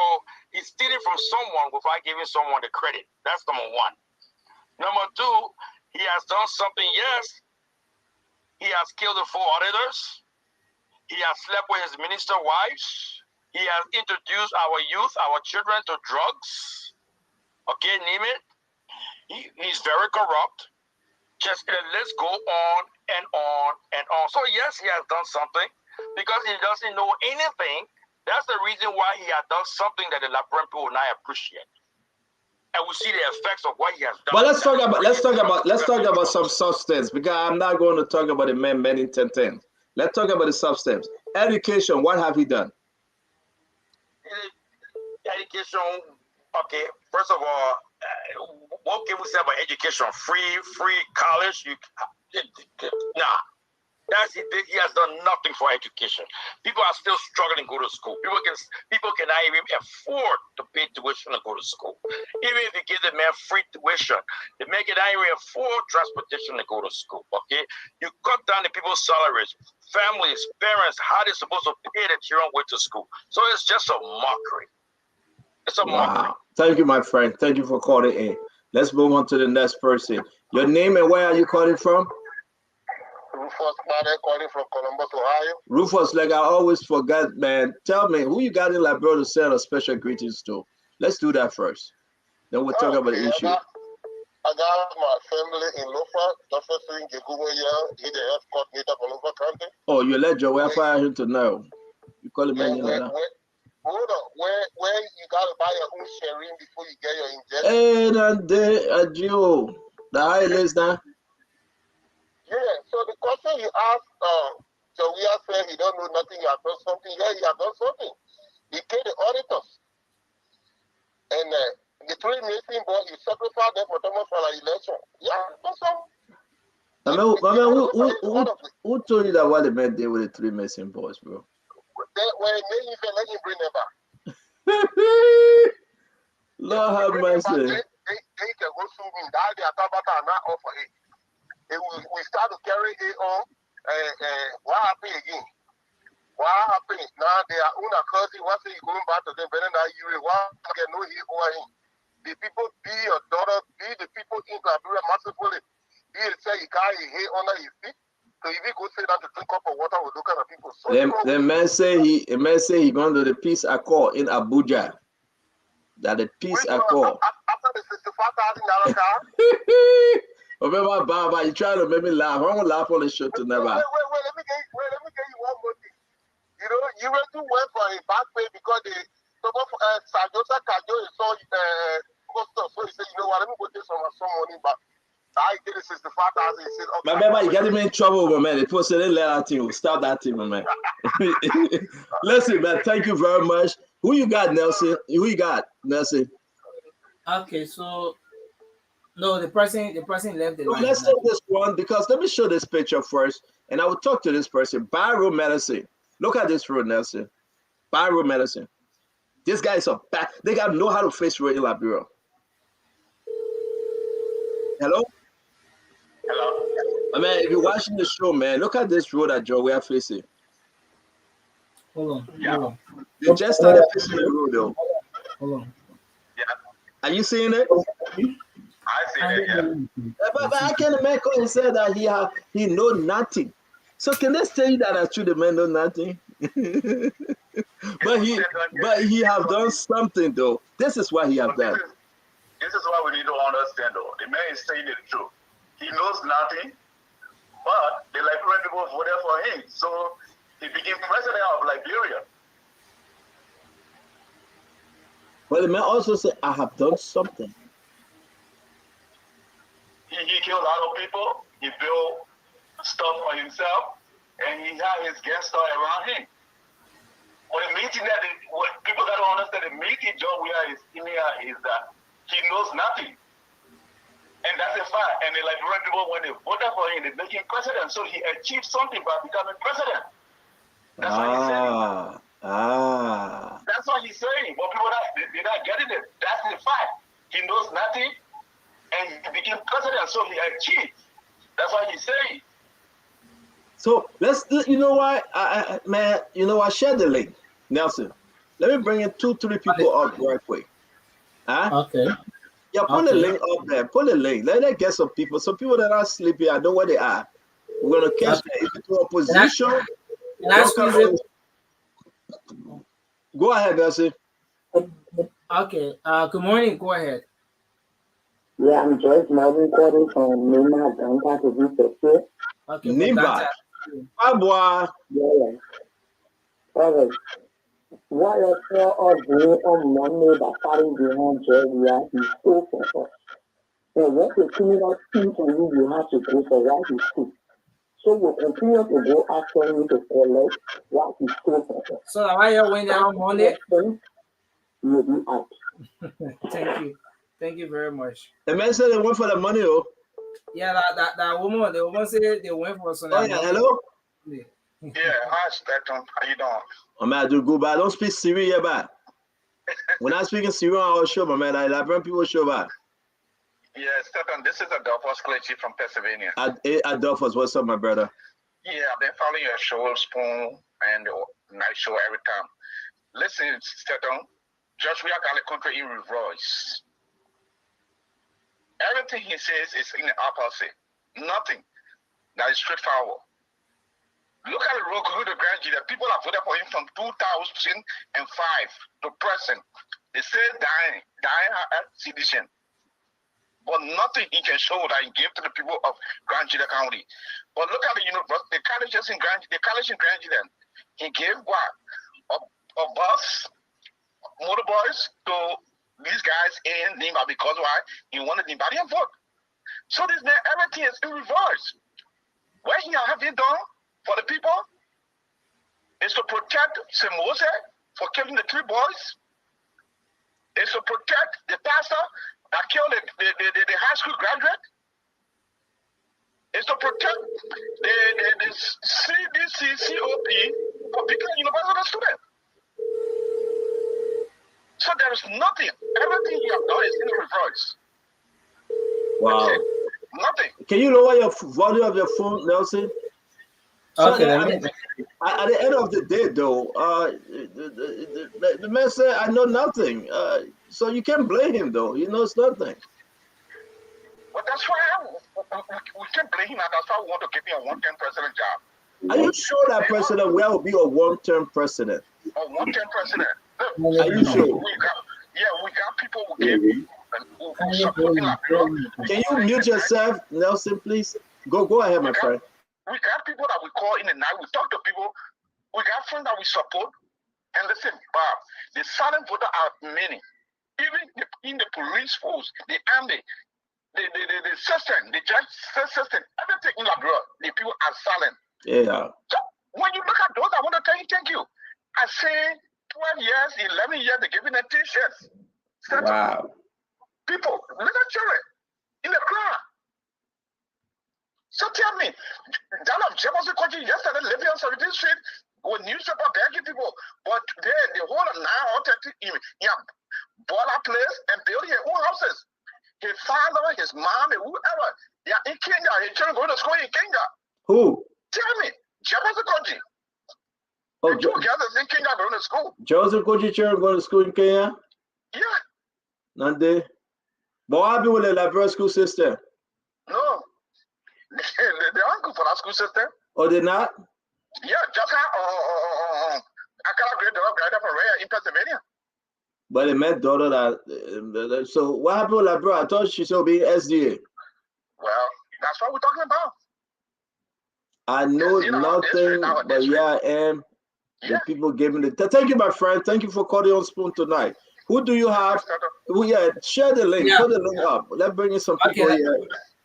he's stealing from someone without giving someone the credit. That's number one. Number two, he has done something, yes. He has killed the 4 auditors. He has slept with his minister wives. He has introduced our youth, our children to drugs. Okay, name it. He's very corrupt. Just let's go on and on and on. So yes, he has done something because he doesn't know anything. That's the reason why he has done something that the Liberian people will not appreciate. And we see the effects of what he has done. But let's talk about some substance, because I'm not going to talk about the man many 10 things. Let's talk about the substance. Education, what have he done? Education, okay, first of all, what can we say about education? Free college? Nah. He has done nothing for education. People are still struggling to go to school. People cannot even afford to pay tuition to go to school. Even if you give the man free tuition, the man cannot even afford transportation to go to school. Okay, you cut down the people's salaries, families, parents, how they're supposed to pay the children way to school. So it's just a mockery. It's a mockery. Thank you, my friend. Thank you for calling in. Let's move on to the next person. Your name and where are you calling from? Rufus Made, calling from Columbus, Ohio. Rufus, like I always forget, man. Tell me who you got in Liberia to send a special greetings to. Let's do that first. Then we'll talk about the issue. I got my family in Lofa, Dr. Singh Gegumoya, he's the health coordinator for Lofa County. Oh, you let Joel fire him to know. You call him man like that. Hold on. Where you gotta buy your own sharing before you get your injection? Hey, that Joe. The highlights now. Yeah. So the question you asked, so we are saying he don't know nothing. He has done something. Yeah, he has done something. He paid the auditors, and the 3 missing boys, he sacrificed them for Thomas for the election. Yeah, that's some. I mean, who told you that what the man did with the 3 missing boys, bro? When he made him, let him bring them back. Lord have mercy. They can go sue me. That they are not offer it. We start to carry it on. What happened again? What happened? Now they are on a cousin. Once he going back to them, better than you. What can no he over him? The people be your daughter, be the people in Liberia massively. Be it say you carry hate under his feet. So if he go sit down to drink cup of water with those kind of people, so the man say he going to the peace accord in Abuja. That the peace accord. After the $65,000 car. Remember, Baba, you trying to make me laugh. I won't laugh on the show tonight. Wait, let me get you one more thing. You know, you went to work for a back pay because they Sajosa Kajo is so so he said, you know what, let me go take some money back. I did it 65,000. He said, okay. My baby, you getting me in trouble, my man. They put say they let that thing. Stop that thing, my man. Listen, man, thank you very much. Who you got, Nelson? Who you got, Nelson? Okay, so no, the person left the line. Let's take this one because let me show this picture first, and I will talk to this person. Biro Medicine. Look at this road, Nelson. Biro Medicine. This guy is a bad. They got to know how to face road in Liberia. Hello. Hello. I mean, if you're watching the show, man, look at this road that Joe we are facing. Hold on. Yeah. Hold on. They just started facing the road, though. Hold on. Yeah. Are you seeing it? I see it. Yeah. But I can't make him say that he know nothing. So can they say that actually the man know nothing? but he have done something though. This is what he have done. This is what we need to understand though. The man is saying the truth. He knows nothing, but the Liberian people voted for him. So he became president of Liberia. But the man also said, I have done something. He killed a lot of people. He built stuff for himself, and he had his guest star around him. But the meeting that what people got to understand, the meeting John Weah is in here is that he knows nothing. And that's a fact. And the Liberian people, when they voted for him, they make him president. So he achieved something by becoming president. That's what he's saying. That's what he's saying. But people they're not getting it. That's the fact. He knows nothing, and he became president. So he achieved. That's what he's saying. So let's, you know what, man, you know what, share the link, Nelson. Let me bring in 2-3 people up right quick. Huh? Okay. Yeah, put the link up there. Put the link. Let them get some people. Some people that are sleepy, I know where they are. We're gonna catch them into a position. Go ahead, Nelson. Okay. Good morning. Go ahead. Yeah, I'm Joyce Melvin calling from Nimba, Donka to Vista. Okay. Nimba. Hi, boy. Yeah. All right. What I saw us doing on Monday by fighting behind Georgia is so for us. And what the criminal thing to you, you have to go for what is true. So we'll continue to go after him to collect what is true for us. So why you went down Monday? You'll be out. Thank you. Thank you very much. The man said they went for the money, oh. Yeah, that woman, the woman said they went for some. Oh, yeah, hello? Yeah, hi, Staton. How you doing? Oh, man, I do good, but I don't speak Siri yet, but when I'm speaking Siri on our show, my man, I bring people show back. Yeah, Staton, this is Adolphus Clergy from Pennsylvania. Adolphus, what's up, my brother? Yeah, I've been following your show, Spoon, and the night show every time. Listen, Staton, Josh Weah got the country in reverse. Everything he says is in the opposite. Nothing that is straightforward. Look at the road to the Grand Jury. People have voted for him from 2005 to present. They say dying sedition. But nothing he can show that he gave to the people of Grand Jury County. But look at the colleges in Grand Jury. He gave what? A bus motorboys to these guys in Nimba because why? He wanted Nimba to vote. So this man, everything is in reverse. What he have been done for the people is to protect Simose for killing the 3 boys. Is to protect the pastor that killed the high school graduate. Is to protect the CDC-COP for picking university student. So there is nothing. Everything you have done is in reverse. Wow. Nothing. Can you lower your volume of your phone, Nelson? So Okay. at the end of the day, though, the man said, "I know nothing." So you can't blame him, though. He knows nothing. But that's why we can't blame him, and that's why we want to give him a one-term president job. Are you sure that President Weah will be a one-term president? A one-term president. Are you sure? We got people who gave him. Can you mute yourself, Nelson, please? Go ahead, my friend. We got people that we call in the night. We talk to people. We got friends that we support. And listen, Bob, the silent voter are many. Even in the police force, the army, the system, the judge system, everything in Labrador, the people are silent. Yeah. So when you look at those, I want to tell you, thank you. I say 12 years, 11 years, they're giving them T-shirts. Wow. People, little children, in the crowd. So tell me, that of Jefferson Country yesterday living on 17th Street with newspaper begging people, but they hold a 9 or 30 bought a place and build their own houses. His father, his mom, and whoever, they are in Kenya. His children going to school in Kenya. Who? Tell me, Jefferson Country. Oh, the 2 girls in Kenya going to school. Joseph Kochi children going to school in Kenya? Yeah. Nande. But what happened with the Liberia school system? No. They aren't good for that school system. Oh, they're not? Yeah, just how I got a great dog right from Raya in Pennsylvania. But they met daughter that so what happened with Liberia? I thought she should be SDA. Well, that's what we're talking about. I know nothing, but yeah, and the people gave me the thank you, my friend. Thank you for calling on Spoon tonight. Who do you have? Yeah, share the link. Put the link up. Let's bring in some people here.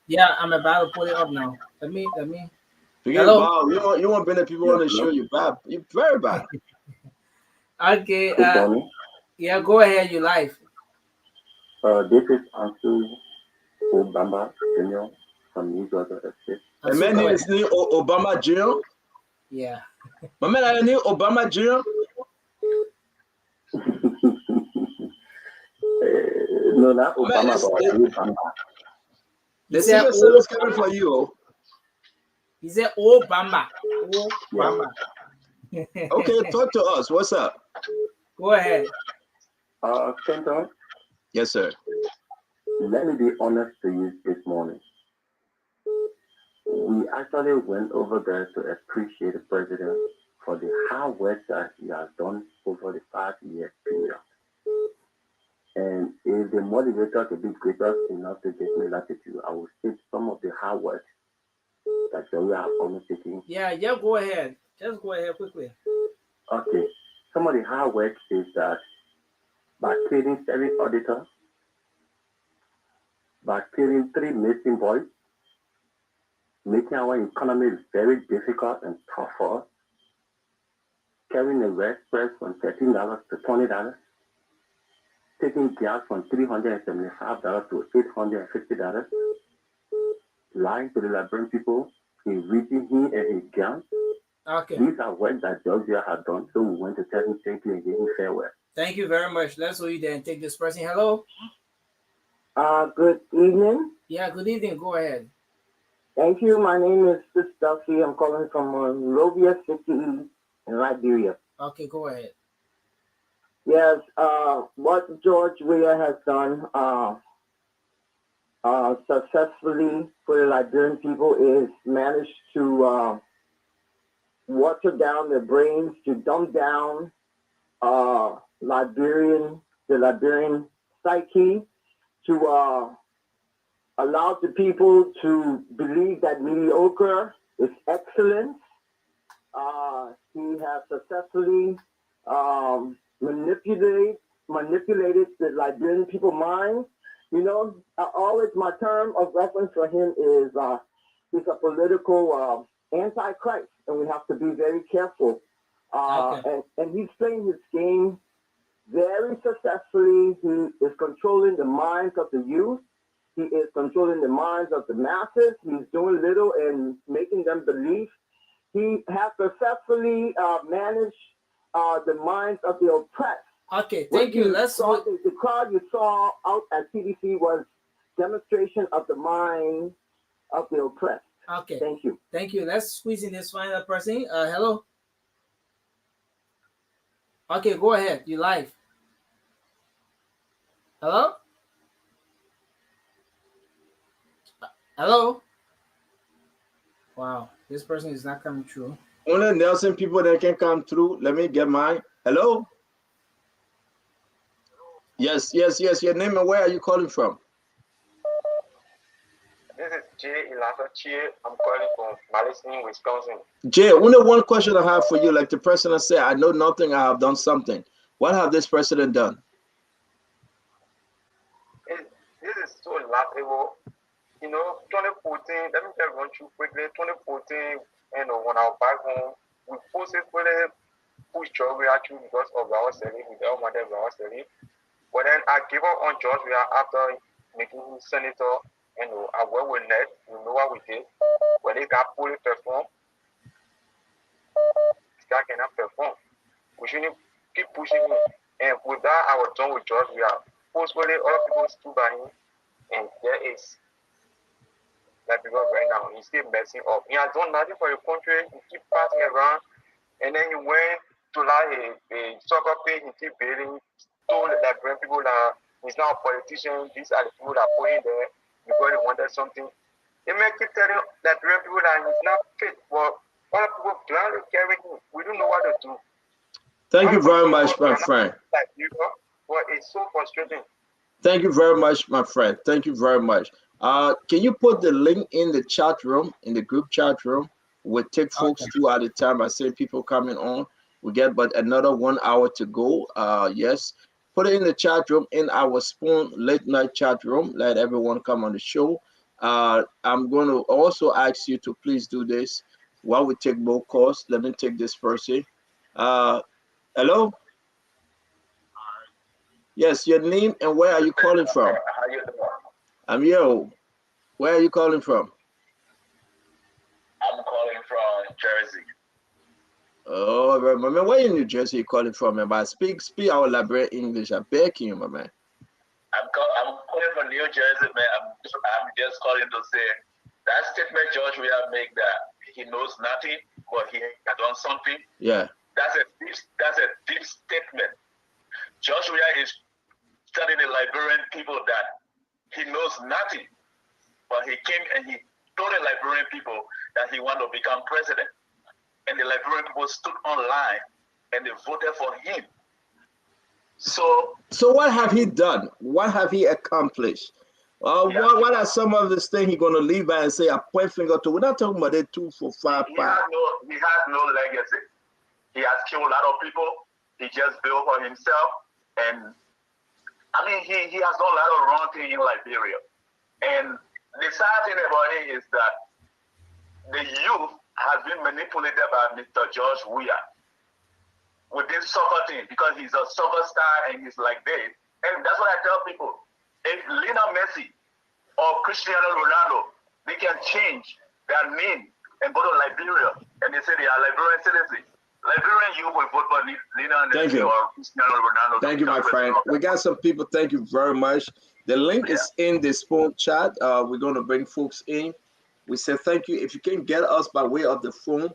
Yeah, I'm about to put it up now. Let me. Forget about you want to bring the people on the show. You're bad. You're very bad. Okay. Yeah, go ahead. You live. This is Uncle Obama Jr. from New York State. My man is Obama Jr. Yeah. My man, I need Obama Jr. No, not Obama, but Obama. The Secret Service coming for you. He said Obama. Obama. Okay, talk to us. What's up? Go ahead. Kenton? Yes, sir. Let me be honest to you this morning. We actually went over there to appreciate the president for the hard work that he has done over the 5-year period. And if the motivator could be greater enough to give me latitude, I will state some of the hard work that we have undertaken. Yeah, go ahead. Just go ahead quickly. Okay. Some of the hard work is that by killing 7 auditors, by killing 3 missing boys, making our economy very difficult and tough for us, carrying the red express from $13 to $20, taking gas from $375 to $850, lying to the Liberian people, enriching him and his gang. Okay. These are work that Georgia had done, so we went to tell him thank you and give him farewell. Thank you very much. Let's go there and take this person. Hello. Good evening. Yeah, good evening. Go ahead. Thank you. My name is Sis Duffy. I'm calling from Monrovia City in Liberia. Okay, go ahead. Yes, what George Weah has done successfully for the Liberian people is managed to water down their brains, to dumb down the Liberian psyche, to allow the people to believe that mediocre is excellence. He has successfully manipulated manipulated the Liberian people's minds. You know, always my term of reference for him is he's a political antichrist, and we have to be very careful. And he's playing his game very successfully. He is controlling the minds of the youth. He is controlling the minds of the masses. He's doing little and making them believe. He has successfully managed the minds of the oppressed. Okay, thank you. The crowd you saw out at CDC was demonstration of the mind of the oppressed. Okay. Thank you. Thank you. Let's squeeze in this final person. Hello. Okay, go ahead. You live. Hello? Hello? Wow, this person is not coming through. Only Nelson people that can come through. Let me get mine. Hello? Yes. Your name and where are you calling from? This is Jay Ilaka. I'm calling from Madison, Wisconsin. Jay, only one question I have for you. Like the president said, I know nothing, I have done something. What have this president done? This is so laughable. You know, 2014, let me just run through quickly. 2014, you know, when I was back home, we forcibly pushed Georgia through because of our salary. We don't want our salary. But then I gave up on Georgia after making him senator. You know, I went with Ned. You know what we did. When they got fully performed, this guy cannot perform. We shouldn't keep pushing him. And with that, I was done with Georgia. Forcefully, all people stood by him. And there is like because right now he's still messing up. He has done nothing for the country. He keep passing around, and then he went to like a soccer pitch. He keep building, told like when people that he's not a politician. These are the people that put him there because they wanted something. They may keep telling that people that he's not fit, but all people blindly carrying him. We don't know what to do. Thank you very much, my friend. Like you know, but it's so frustrating. Thank you very much, my friend. Thank you very much. Can you put the link in the chat room, in the group chat room? We'll take folks through at the time. I see people coming on. We get but another 1 hour to go. Yes. Put it in the chat room, in our Spoon late night chat room. Let everyone come on the show. I'm going to also ask you to please do this while we take both calls. Let me take this person. Hello? Yes, your name and where are you calling from? How you doing? I'm here. Where are you calling from? I'm calling from Jersey. Oh, my man, where in New Jersey you calling from, man? But speak our Liberian English. I beg you, my man. I'm calling from New Jersey, man. I'm just calling to say that statement George we have made that he knows nothing, but he has done something. Yeah. That's a deep statement. George Weah is telling the Liberian people that he knows nothing, but he came and he told the Liberian people that he wanted to become president. And the Liberian people stood online and they voted for him. So what have he done? What have he accomplished? What are some of these things he's going to leave by and say, I point finger to? We're not talking about it 2 for 5. He has no legacy. He has killed a lot of people. He just built for himself. And I mean, he has done a lot of wrong things in Liberia. And the sad thing about it is that the youth has been manipulated by Mr. George Weah with this soccer thing because he's a soccer star and he's like this. And that's what I tell people. If Lionel Messi or Cristiano Ronaldo, they can change their name and go to Liberia and they say they are Liberian citizens. Liberian youth will vote for Lionel Messi or Cristiano Ronaldo. Thank you, my friend. We got some people. Thank you very much. The link is in the Spoon chat. We're going to bring folks in. We say thank you. If you can get us by way of the phone,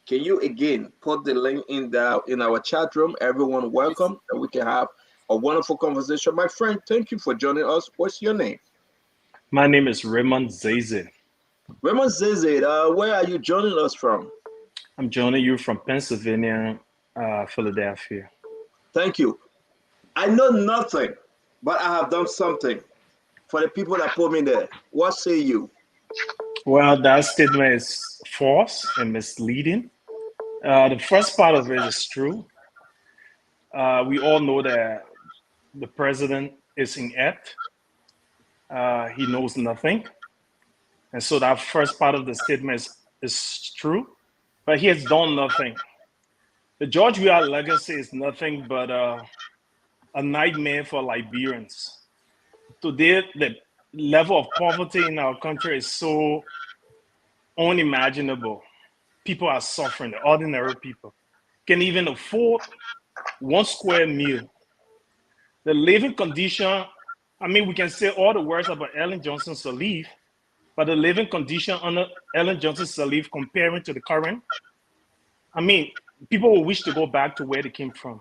can you again put the link in our chat room? Everyone welcome, and we can have a wonderful conversation. My friend, thank you for joining us. What's your name? My name is Raymond Zeze. Raymond Zeze, where are you joining us from? I'm joining you from Pennsylvania, Philadelphia. Thank you. I know nothing, but I have done something for the people that put me there. What say you? Well, that statement is false and misleading. The first part of it is true. We all know that the president is inept. He knows nothing. And so that first part of the statement is true, but he has done nothing. The George Weah legacy is nothing but a nightmare for Liberians. Today, the level of poverty in our country is so unimaginable. People are suffering, the ordinary people can't even afford 1 square meal. The living condition, I mean, we can say all the words about Ellen Johnson Sirleaf, but the living condition under Ellen Johnson Sirleaf comparing to the current, I mean, people will wish to go back to where they came from.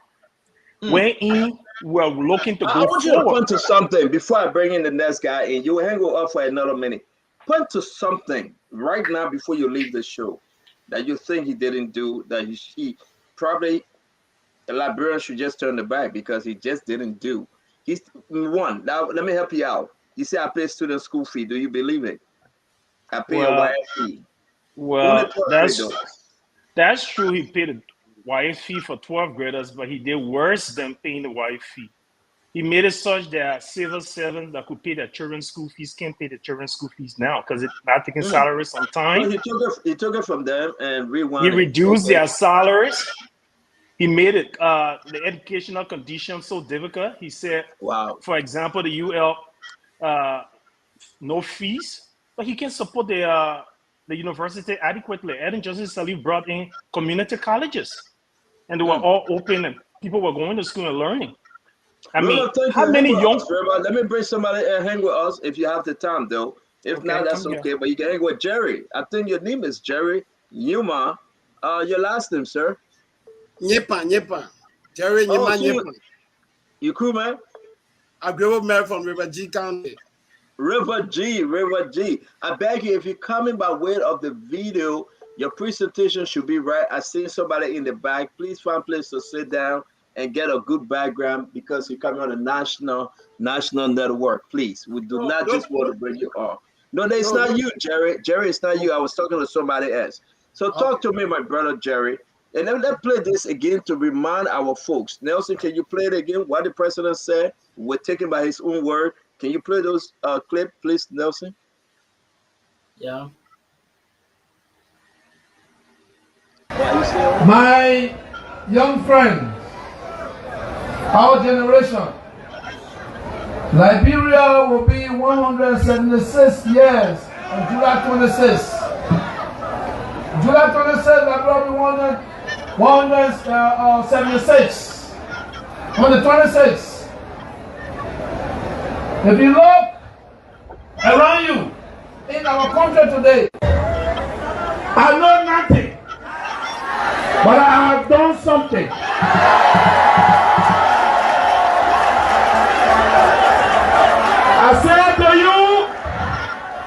Wherein we're looking to go I want you forward. to point to something before I bring in the next guy in. You will hang up for another minute. Point to something right now before you leave the show that you think he didn't do, that he probably, the Liberian should just turn the back because he just didn't do. He's one. Now, let me help you out. You say I pay student school fee. Do you believe it? I pay a YF fee. Well, that's true. He paid a YF fee for 12th graders, but he did worse than paying the YF fee. He made it such that civil servants that could pay their children's school fees can't pay their children's school fees now because it's not taking salaries on time. Well, he took it from them and rewound. He reduced their salaries. He made it the educational conditions so difficult. He said, "Wow, for example, the UL no fees, but he can support the university adequately." Ellen Johnson Sirleaf brought in community colleges, and they were all open, and people were going to school and learning. I mean, how many young? Let me bring somebody and hang with us if you have the time, though. If not, that's okay. But you can hang with Jerry. I think your name is Jerry Nyuma. Your last name, sir? Nyepa. Jerry Nyuma Nyepa. You cool, man? I grew up married from River G County. River G. I beg you, if you're coming by way of the video, your presentation should be right. I see somebody in the back. Please find a place to sit down and get a good background because you're coming on a national network. Please, we do not just want to bring you off. No, it's not you, Jerry. Jerry, it's not you. I was talking to somebody else. So talk to me, my brother Jerry. And then let's play this again to remind our folks. Nelson, can you play it again? What the president said, we're taken by his own word. Can you play those clip, please, Nelson? Yeah. My young friends, our generation, Liberia will be 176 years on July 26th. July 26th, Liberia will be 176 on the 26th. If you look around you in our country today, I know nothing, but I have done something. I said to you,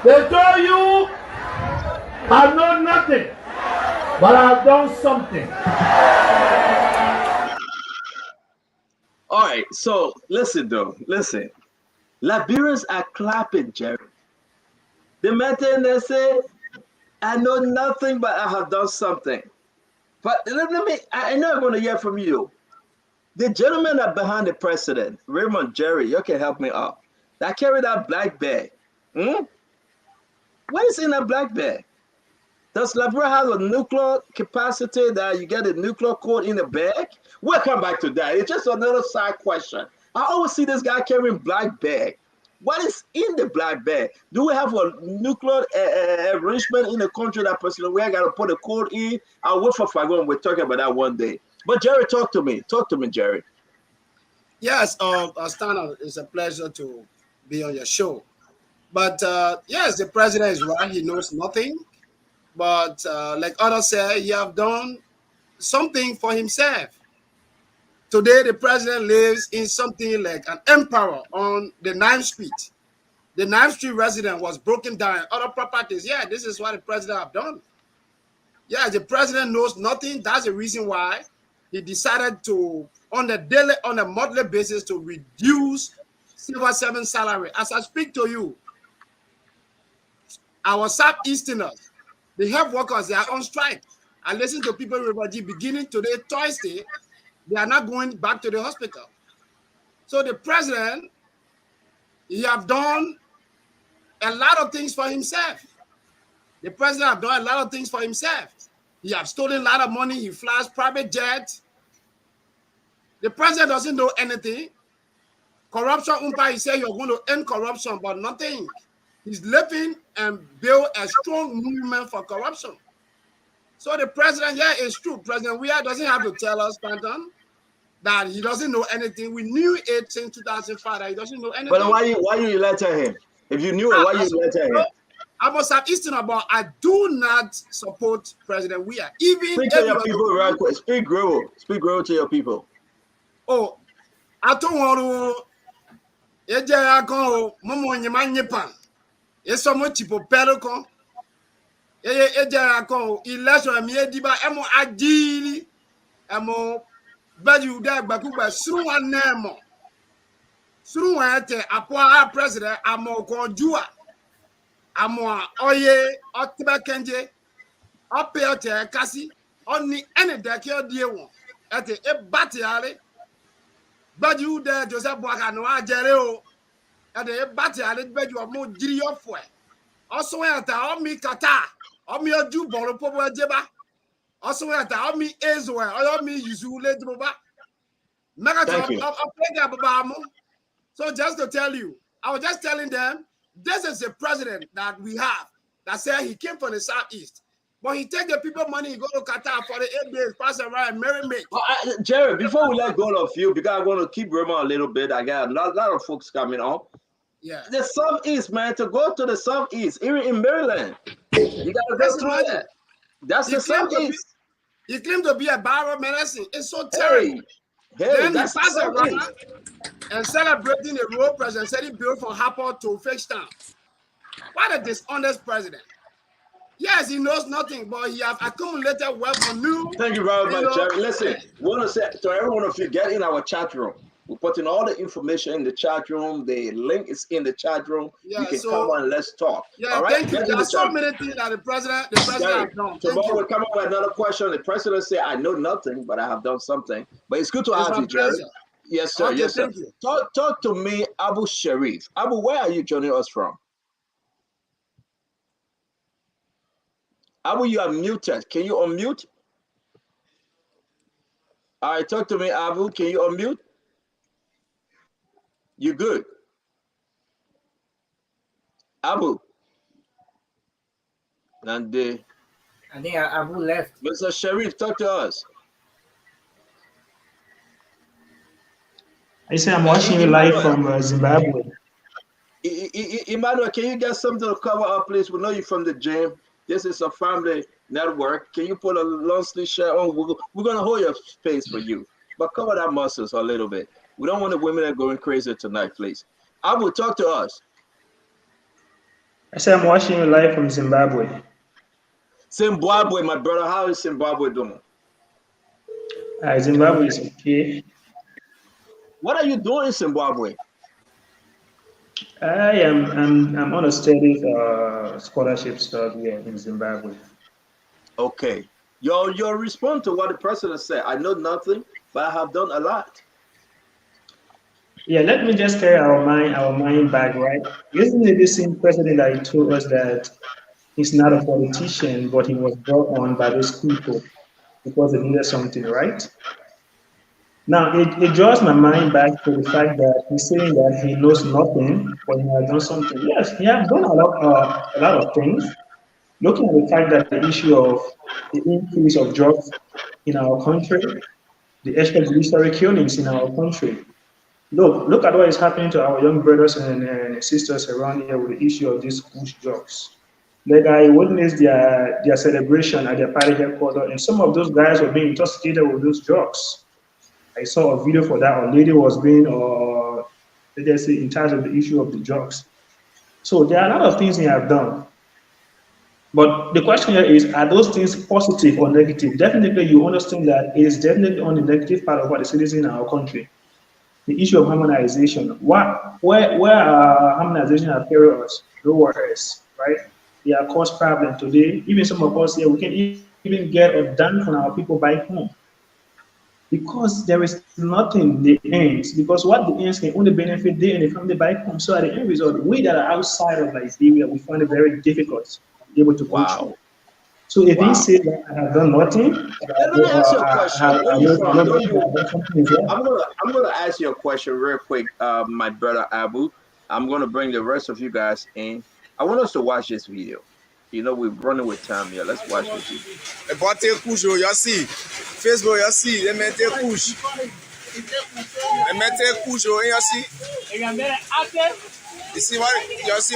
they told you, I know nothing, but I have done something. All right, so listen though, listen. Liberians are clapping, Jerry. The man they say, I know nothing, but I have done something. But I know I'm going to hear from you. The gentleman that behind the president, Raymond Jerry, you can help me out. That carry that black bag. What is in that black bag? Does Liberia have a nuclear capacity that you get a nuclear code in the bag? We'll come back to that. It's just another side question. I always see this guy carrying black bag. What is in the black bag? Do we have a nuclear arrangement in the country that person we got to put a code in? I'll wait for Fagon. We're talking about that one day. But Jerry, talk to me. Talk to me, Jerry. Yes, Stana, it's a pleasure to be on your show. But yes, the president is right. He knows nothing. But like others say, he have done something for himself. Today, the president lives in something like an emperor on the 9th Street. The 9th Street residence was broken down. Other properties, yeah, this is what the president have done. Yeah, the president knows nothing. That's the reason why he decided to, on a monthly basis, to reduce civil servant salary. As I speak to you, our Southeasterners, the health workers, they are on strike. I listen to people in River G beginning today, Thursday. They are not going back to the hospital. So the president, he have done a lot of things for himself. The president have done a lot of things for himself. He have stolen a lot of money. He flies private jets. The president doesn't know anything. Corruption, he said you're going to end corruption, but nothing. He's living and build a strong movement for corruption. So the president, yeah, it's true. President Weah doesn't have to tell us, Stanton, that he doesn't know anything. We knew it since 2005 that he doesn't know anything. But why you letter him? If you knew it, why you letter him? I must have Eastern about. I do not support President Weah. Even speak to your people right quick. Speak Grove to your people. Oh, I don't want to. Eja ko momo nyima nyepa. Eso mo tipo pero ko. Eja ko election mi ediba emo agili emo baju da gbakugba suru anemo. Suru ate apo president amo ko jua. Amo oye otiba kenje opeote kasi oni ene de ke odie won ate e batiale baju de Joseph Boaka no ajere o ate e batiale baju omo jiri ofo e oso ata omi kata omi oju boro pobo ejeba oso ata omi ezo e omi yuzu le droba mega to so just to tell you, I was just telling them, this is the president that we have that said he came from the southeast, but he take the people money, he go to Qatar for the 8 days, pass around and marry me. Jerry, before we let go of you, because I want to keep Roma a little bit, I got a lot of folks coming on. Yeah, the southeast, man, to go to the southeast, even in Maryland, you gotta go through that. That's the southeast. He claimed to be a barrel medicine. It's so terrible. Then he passed around and celebrating the road president said he built from Harper to Fishtown. What a dishonest president. Yes, he knows nothing, but he has accumulated wealth on new. Thank you very much, Jerry. Listen, we want to say to everyone of you, get in our chat room. We're putting all the information in the chat room. The link is in the chat room. Yeah, you can come on and let's talk. Yeah, all right? Thank you. There's so many things that the president has done. Tomorrow we'll come up with another question. The president said, I know nothing, but I have done something. But it's good to have you, Jerry. Yes, sir. Okay, yes, sir. You. Talk to me, Abu Sharif. Abu, where are you joining us from? Abu, you are muted. Can you unmute? All right, talk to me, Abu. Can you unmute? You good? Abu. And I think Abu left. Mr. Sharif, talk to us. I say I'm watching you live from Zimbabwe. Emmanuel, can you get something to cover up, please? We know you're from the gym. This is a family network. Can you put a long sleeve shirt on? We're going to hold your space for you, but cover that muscles a little bit. We don't want the women that are going crazy tonight, please. Abu, talk to us. I say I'm watching you live from Zimbabwe. Zimbabwe, my brother. How is Zimbabwe doing? Zimbabwe is okay. What are you doing in Zimbabwe? I'm on a steady scholarship study here in Zimbabwe. Okay. Your response to what the president said. I know nothing, but I have done a lot. Yeah, let me just carry our mind back, right? Isn't it the same president that he told us that he's not a politician, but he was brought on by those people because they needed something, right? Now, it draws my mind back to the fact that he's saying that he knows nothing, but he has done something. Yes, he has done a lot of things. Looking at the fact that the issue of the increase of drugs in our country, the extrajudicial killings in our country. Look at what is happening to our young brothers and sisters around here with the issue of these push drugs. Like I witnessed their celebration at their party headquarters, and some of those guys were being intoxicated with those drugs. I saw a video for that. A lady was being, let's say, in charge of the issue of the drugs. So there are a lot of things he have done. But the question here is, are those things positive or negative? Definitely, you understand that it is definitely on the negative part of what the citizens in our country. The issue of harmonization. Where harmonization have carried us? Nowhere else, right? They are caused problem today. Even some of us here, we can even get a done from our people back home. because there is nothing the ends, because what the ends can only benefit they and the family back home. So at the end result, we that are outside of Liberia, we find it very difficult to be able to go through. So if he says that I have done nothing, let me ask you a question. Where you from? I'm gonna ask you a question real quick, my brother Abu. I'm gonna bring the rest of you guys in. I want us to watch this video. You know, we're running with time here. Let's watch this video. You see, Facebook, you see, they mettent couche. They mettent couche, you see. You see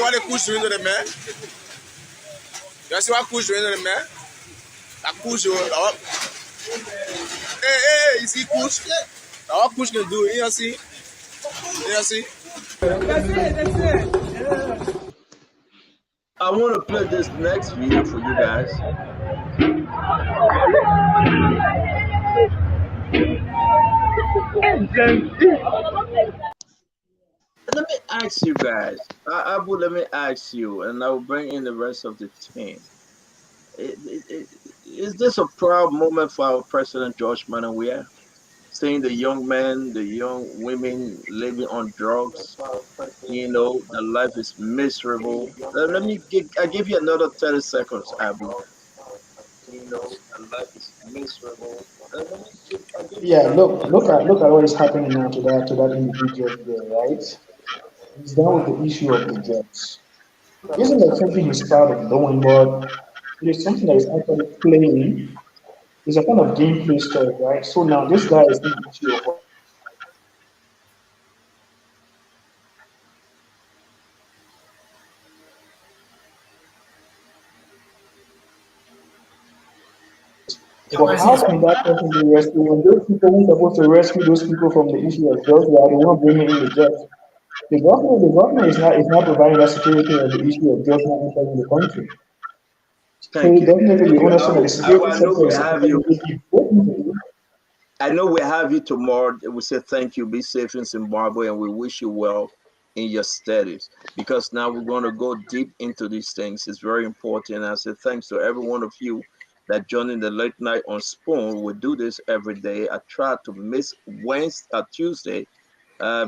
what the couche doing to the man? You see what couche doing to the man? La couche, up. Hey, you see couche? What couche can do? You see? You see? That's it. I want to play this next video for you guys. Let me ask you guys, Abu, let me ask you, and I will bring in the rest of the team. Is this a proud moment for our President George Manawia? Seeing the young men, the young women living on drugs, you know, the life is miserable. Let me I give you another 30 seconds, Abu. You know, the life is miserable. Yeah, look at what is happening now to that individual there, right? It's down with the issue of the drugs. Isn't that something he's proud of doing, but it is something that is actually playing. It's a kind of gameplay story, right? So now this guy is in the issue of so how can that person be rescued when those people who are supposed to rescue those people from the issue of drugs, they are the one bringing in the drugs? The government is not providing that security of the issue of drugs not entering the country. Thank you. Definitely the ownership of the security I know we have you tomorrow. We say thank you. Be safe in Zimbabwe, and we wish you well in your studies, because now we're going to go deep into these things. It's very important. I say thanks to every one of you that joining the late night on Spoon. We do this every day. I try to miss Tuesday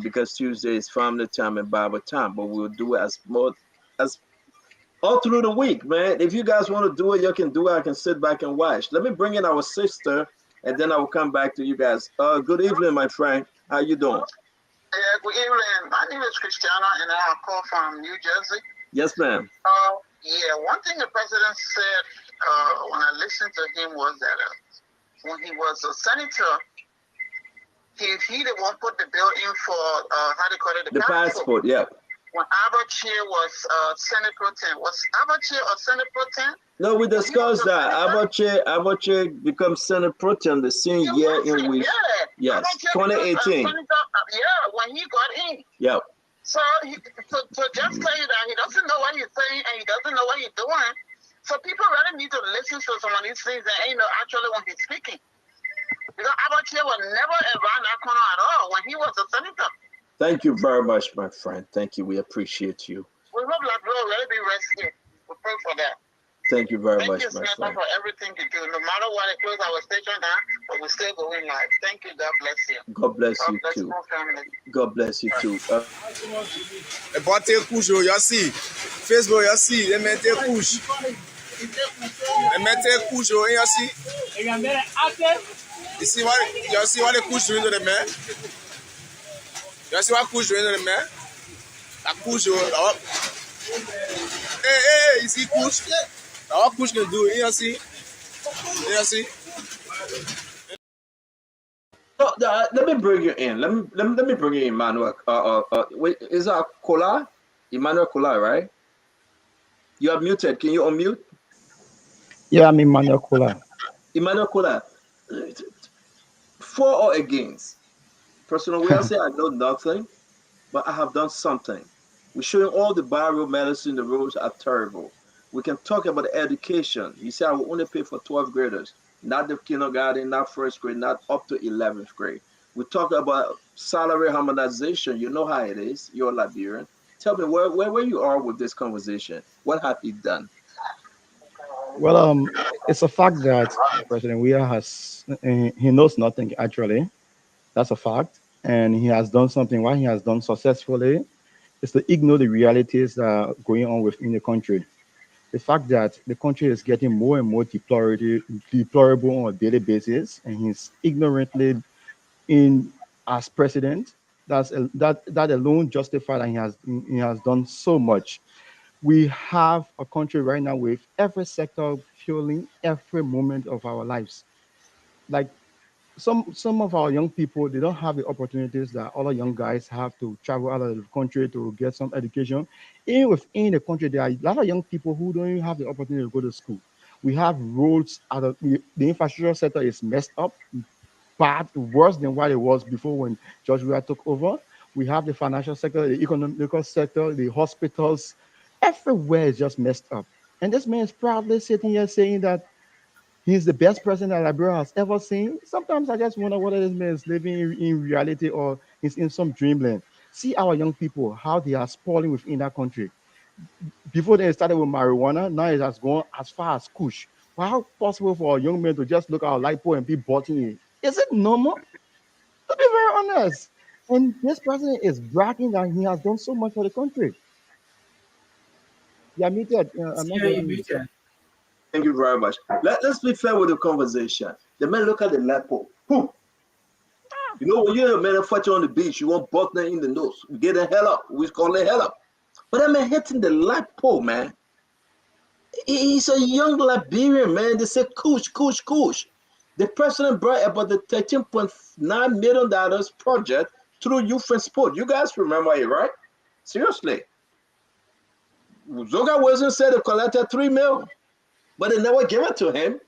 because Tuesday is family time and Bible time, but we'll do it as all through the week, man. If you guys want to do it, you can do it. I can sit back and watch. Let me bring in our sister, and then I will come back to you guys. Good evening, my friend. How you doing? Yeah, good evening. My name is Christiana, and I call from New Jersey. Yes, ma'am. Yeah, one thing the president said when I listened to him was that when he was a senator, he the one put the bill in for how they call it, the passport. Yeah. When Abacha was Senate Pro Tem. Was Abacha or Senate Pro Tem? No, we discussed that. Abacha becomes Senate Pro Tem the same year in which, yes, 2018. When he got in. Yeah. So to just tell you that he doesn't know what he's saying and he doesn't know what he's doing. So people really need to listen to some of these things that ain't know actually when he's speaking. Because Abacha was never around that corner at all when he was a senator. Thank you very much, my friend. Thank you. We appreciate you. We hope that will really be rescued. We pray for that. Thank you very much, my friend. Thank you, for everything you do. No matter what, they close our station down, but we still going live. Thank you. God bless you. God bless you too. God bless you too. You see, Facebook, you see, they mettent couche. They mettent couche, you see. You see what the couche doing to the man? You see what couche doing to the man? La couche, up. Hey, you see couche? What couche can do? You see? You see? No, let me bring you in. Let me bring you in, Emmanuel. Wait, is that Kola? Emmanuel Kola, right? You are muted. Can you unmute? Yeah, I'm Emmanuel Kola. Emmanuel Kola. For or against? Personally, we say I know nothing, but I have done something. We're showing all the barrier medicine, the rules are terrible. We can talk about education. You say I will only pay for 12th graders, not the kindergarten, not first grade, not up to 11th grade. We talk about salary harmonization. You know how it is. You're Liberian. Tell me where you are with this conversation. What have you done? Well, it's a fact that President Weah he knows nothing actually. That's a fact, and he has done something. What he has done successfully is to ignore the realities that are going on within the country. The fact that the country is getting more and more deplorable on a daily basis, and he's ignorantly in as president. That alone justifies that he has done so much. We have a country right now with every sector fueling every moment of our lives. Like some of our young people, they don't have the opportunities that other young guys have to travel out of the country to get some education. Even within the country, there are a lot of young people who don't even have the opportunity to go to school. We have roads out of the infrastructure sector is messed up, bad, worse than what it was before when George Weah took over. We have the financial sector, the economical sector, the hospitals, everywhere is just messed up. And this man is proudly sitting here saying that he's the best president that Liberia has ever seen. Sometimes I just wonder whether this man is living in reality or he's in some dreamland. See our young people, how they are spoiling within that country. Before they started with marijuana, now it has gone as far as kush. Well, how possible for a young man to just look at a light pole and be boughting it? Is it normal? To be very honest. And this president is bragging that he has done so much for the country. Yeah, muted. I'm not hearing you. Thank you very much. Let's be fair with the conversation. The man look at the light pole. You know, when you're a manufacturer on the beach, you want Buckner in the nose. We get the hell up. We call the hell up. But that man hitting the light pole, man. He's a young Liberian, man. They say kush, kush, kush. The president brought about the $13.9 million project through Youth and Sport. You guys remember it, right? Seriously. Zoga Wilson said they collected $3 million, but they never gave it to him.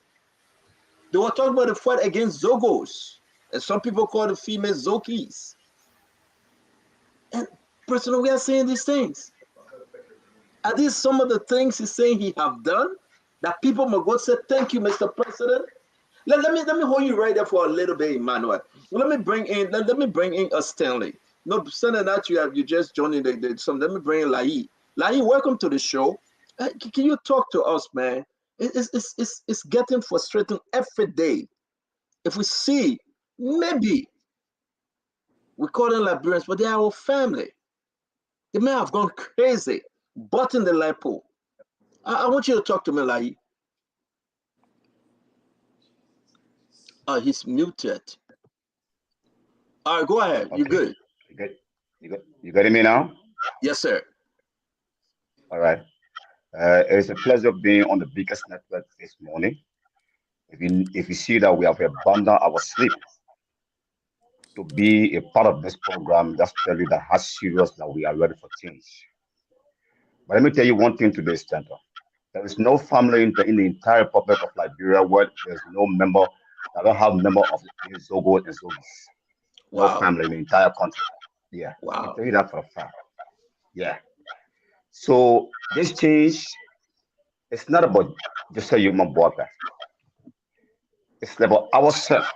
They were talking about the fight against Zogos, and some people call the female Zokis. And President, we are saying these things. Are these some of the things he's saying he have done that people may go say, thank you, Mr. President? Let me hold you right there for a little bit, Emmanuel. Let me bring in a Stanley. No, Stanley, that you just joined in let me bring in Lai. Lai, welcome to the show. Can you talk to us, man? It's getting frustrating every day. If we see, maybe we call them Liberians, but they are our family. They may have gone crazy, butting the lipo. I want you to talk to me, Lai. He's muted. All right, go ahead. Okay. You good? You got me now? Yes, sir. All right. It's a pleasure being on the biggest network this morning. If you see that we have abandoned our sleep to be a part of this program, just tell you that how serious that we are ready for change. But let me tell you one thing today, Stanton. There is no family in the entire Republic of Liberia where there's no member that don't have member of the Zogo and Zogis. No family in the entire country. Yeah. Wow. I can tell you that for a fact. Yeah. So this change, it's not about just a human border. It's about ourselves.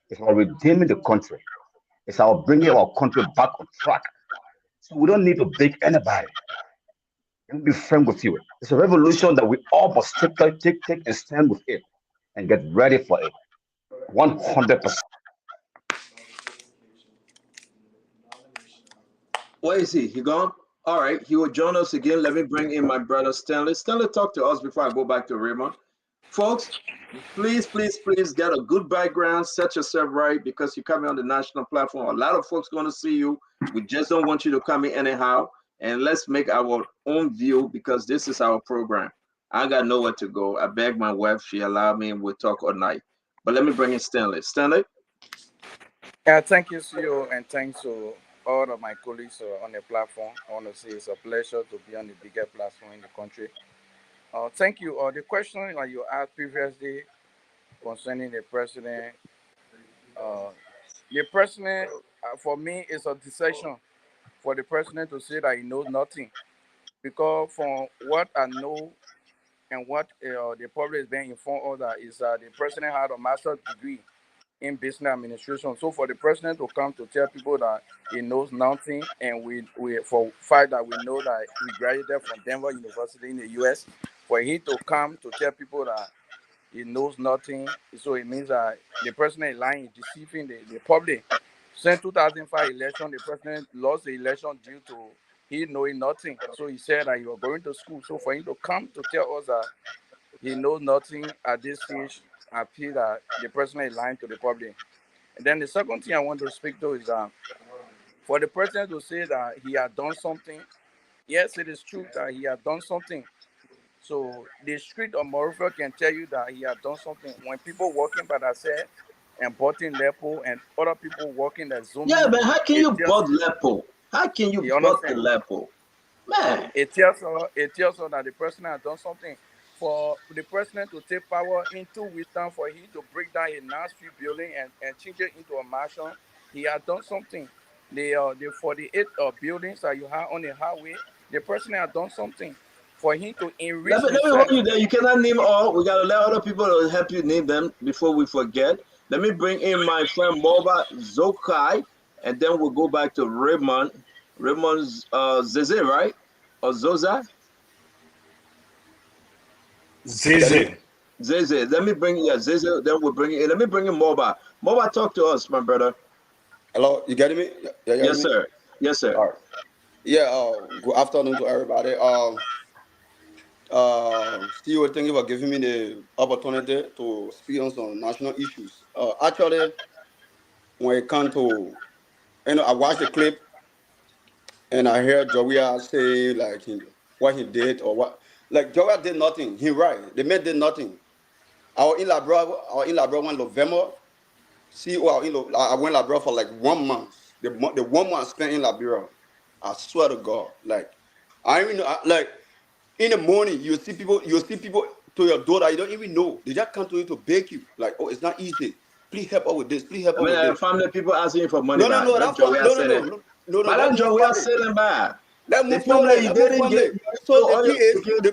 It's about redeeming the country. It's about bringing our country back on track. So we don't need to beg anybody. Let me be frank with you. It's a revolution that we all must take and stand with it and get ready for it. 100%. Where is he? He gone? All right, he will join us again. Let me bring in my brother Stanley. Stanley, talk to us before I go back to Raymond. Folks, please get a good background, set yourself right, because you're coming on the national platform. A lot of folks going to see you. We just don't want you to come in anyhow. And let's make our own view, because this is our program. I got nowhere to go. I beg my wife, she allowed me, and we'll talk all night. But let me bring in Stanley. Stanley? Yeah, thank you, CEO, and thanks to all of my colleagues on the platform. I want to say it's a pleasure to be on the biggest platform in the country. Thank you. The question that you asked previously concerning the president, for me, is a deception for the president to say that he knows nothing. Because from what I know and what the public is being informed of, that is that the president had a master's degree in business administration. So for the president to come to tell people that he knows nothing, and we for fact that we know that he graduated from Denver University in the US, For him to come to tell people that he knows nothing, so it means that the president is lying, deceiving the public. Since 2005 election, the president lost the election due to he knowing nothing. So he said that he was going to school. So for him to come to tell us that he knows nothing at this stage, I feel that the president is lying to the public. And then the second thing I want to speak to is that for the president to say that he had done something, yes, it is true that he had done something. So the street of Monrovia can tell you that he had done something. When people walking by themselves and botting Lepo and other people walking that zooming, Yeah, man, how can you bot Lepo? How can you bot the Lepo? Man. It tells us that the president has done something. For the president to take power in 2 weeks' time, for him to break down a nice few building and change it into a mansion, he has done something. The 48 buildings that you have on the highway, the president has done something. For him to enrich Let me hold you there. You cannot name all. We gotta let other people help you name them before we forget. Let me bring in my friend Moba Zokai, and then we'll go back to Raymond. Raymond's Zeze, right? Or Zoza? Zeze. Zeze. Let me bring Zeze, then we'll bring in. Let me bring in Moba. Moba, talk to us, my brother. Hello, you getting me? Yes, sir. Yes, sir. All right. Yeah, good afternoon to everybody. Steve, thank you for giving me the opportunity to speak on some national issues. Actually, when it comes to, I watched the clip and I heard Joria say like what he did or what, like Joria did nothing. He right. The man did nothing. Our in-law brother went November. I went Liberia for like 1 month. The 1 month I spent in Liberia, I swear to God, like I even know, like. In the morning, you see people to your door that you don't even know. They just come to you to beg you. Like, oh, it's not easy. Please help us with this. Please help us with this. Family people asking you for money. No. Madam Joe, we are selling back. The family, you didn't get. So the thing is, the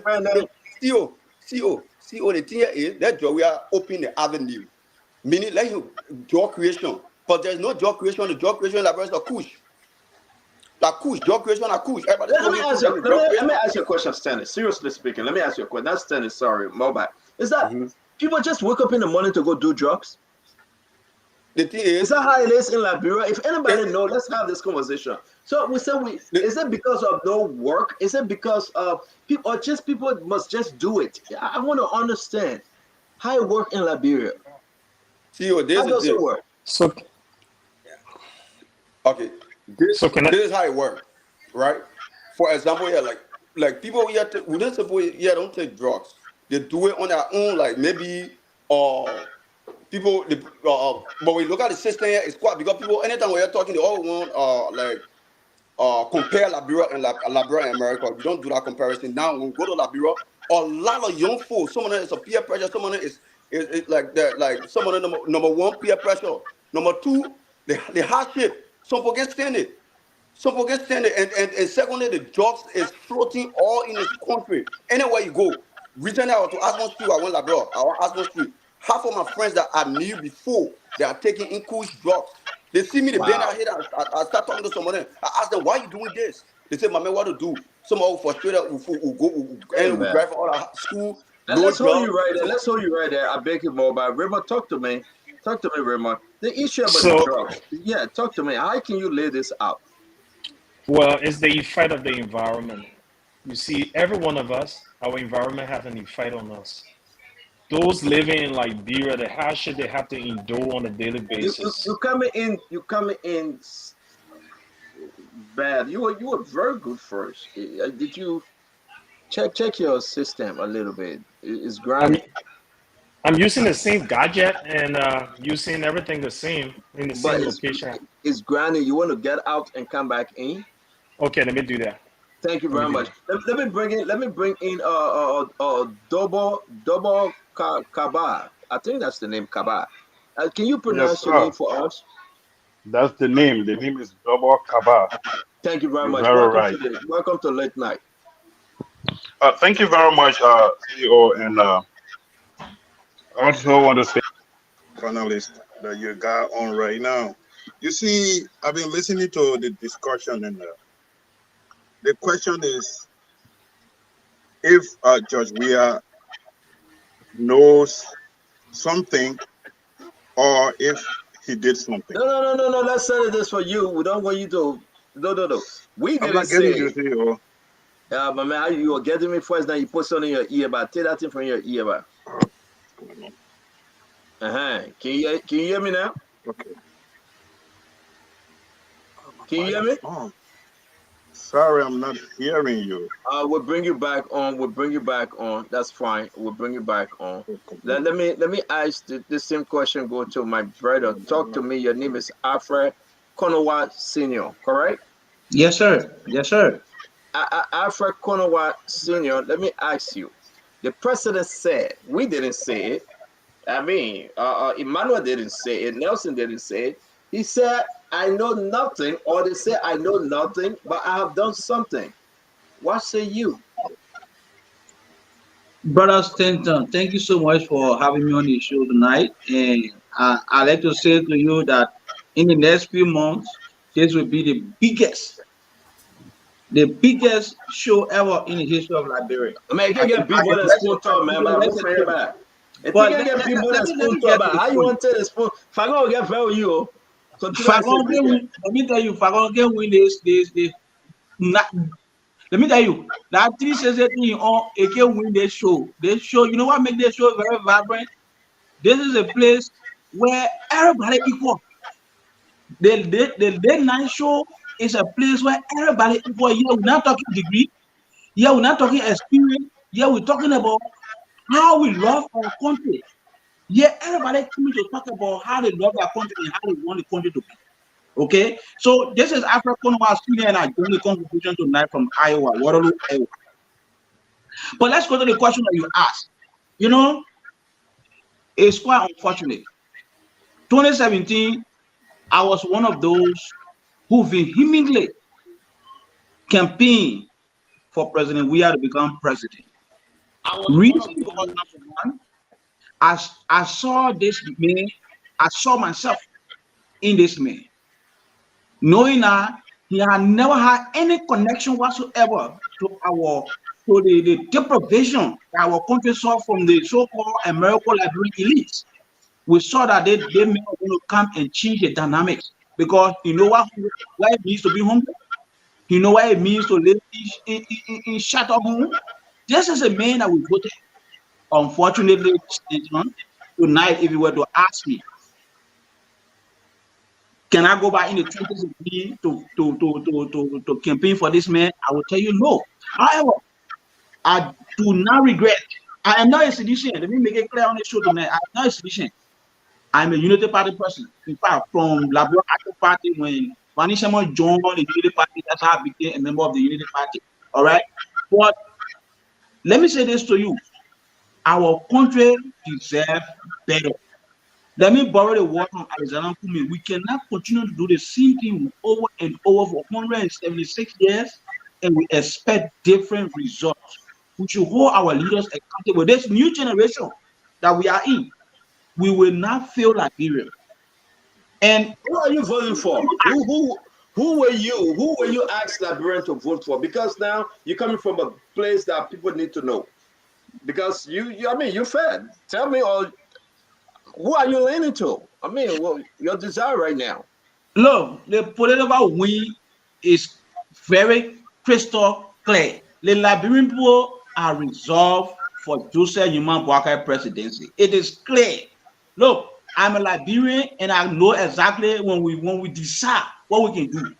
thing is that Joe, we are opening the avenue. Meaning, like job creation. But there's no job creation. The job creation like a kush. Job creation, kush. Let me ask you a question, Stanley. Seriously speaking, let me ask you a question. That's Stanley, sorry, mobile. Is that people just wake up in the morning to go do drugs? The thing is that how it is in Liberia? If anybody knows, let's have this conversation. So we said is it because of no work? Is it because of people, or just people must just do it? I want to understand how it works in Liberia. How does it work? Okay. This is how it works, right? For example, like people here, don't take drugs. They do it on their own, like maybe people. But when you look at the system here, it's quite because people. Anytime we're talking, they all want compare Liberia and America. We don't do that comparison. Now when we go to Liberia, a lot of young folks. Some of them is a peer pressure. Some of them is like that. Like some of them number one peer pressure. Number two, the hardship. Some people can stand it. And secondly, the drugs is floating all in this country. Anywhere you go. Recently, I was to Asmon Street. I went Labrador. I went Asmon Street. Half of my friends that I knew before, they are taking Inkush drugs. They see me, they bend out here. I start talking to someone. I ask them, why are you doing this? They say, my man, what to do? Some of frustrated will drive out of school. Let's hold you right there. Let's hold you right there. I beg you more about Raymond. Talk to me. Raymond. The issue about the drugs. Yeah, talk to me. How can you lay this out? Well, it's the effect of the environment. You see, every one of us, our environment has an effect on us. Those living in Liberia, the hardship they have to endure on a daily basis. You coming in bad. You were very good first. Did you check your system a little bit? It's grinding. I'm using the same gadget and using everything the same in the same location. It's grinding. You want to get out and come back in? Okay, let me do that. Thank you very much. Let me bring in Double Kaba. I think that's the name, Kaba. Can you pronounce your name for us? That's the name. The name is Double Kaba. Thank you very much. Welcome to Late Night. Thank you very much, CEO, and I also want to say, panelist that you got on right now. You see, I've been listening to the discussion, and the question is if Judge Weah knows something or if he did something. No. Let's settle this for you. We don't want you to. No. We I'm didn't not getting say. you here. Yeah, but man, you were getting me first. Now you put something in your ear, but take that thing from your ear, but. Can you hear me now? Okay. Can you hear me? Oh. Sorry, I'm not hearing you. We'll bring you back on. That's fine. We'll bring you back on. Let me ask the same question. Go to my brother. Talk to me. Your name is Alfred Konowa Senior, correct? Yes, sir. Yes, sir. Alfred Konowa Senior. Let me ask you. The president said, we didn't say it. I mean, Emmanuel didn't say it. Nelson didn't say it. He said, I know nothing, or they say I know nothing, but I have done something. What say you? Brother Stanton, thank you so much for having me on the show tonight. And I'd like to say to you that in the next few months, this will be the biggest show ever in the history of Liberia. Man, you can get people that spoon talk, man. But who pay back? If you can get people that spoon talk, about how you want to the spoon? If I go get very you, let me tell you, Fagon can win this. Let me tell you, that 360 on it can win this show. This show, you know what make this show very vibrant? This is a place where everybody equal. The late night show is a place where everybody equal. Here we're not talking degree. Here we're not talking experience. Here we're talking about how we love our country. Yeah, everybody coming to talk about how they love their country and how they want the country to be. Okay, so this is Alfred Konowa Senior, and I joined the conversation tonight from Iowa, Waterloo, Iowa. But let's go to the question that you asked. You know, it's quite unfortunate. 2017, I was one of those who vehemently campaigned for President Weah to become president. Reason because number one, I saw this man, I saw myself in this man, knowing that he had never had any connection whatsoever to the deprivation that our country saw from the so-called American Liberian elites. We saw that they may want to come and change the dynamics, because you know what it means to be hungry. You know what it means to live in shelter home. This is a man that we voted. Unfortunately, tonight, if you were to ask me, can I go back in the 20s to campaign for this man? I will tell you no. However, I do not regret. I am not a sedition. Let me make it clear on the show tonight. I am not a sedition. I'm a Unity Party person. In fact, from Labrador Active Party, when Vani Sherman joined the Unity Party, that's how I became a member of the Unity Party. All right? But let me say this to you. Our country deserves better. Let me borrow the word from Alexander Kumi. We cannot continue to do the same thing over and over for 176 years, and we expect different results. We should hold our leaders accountable. This new generation that we are in, we will not fail Liberia. And who are you voting for? Who were you? Who were you asked Liberian to vote for? Because now you're coming from a place that people need to know. Because you're fed. Tell me, or who are you leaning to? I mean, well, your desire right now. Look, the political win is very crystal clear. The Liberian people are resolved for Joseph Nyeman Boakai presidency. It is clear. Look, I'm a Liberian, and I know exactly when we decide what we can do.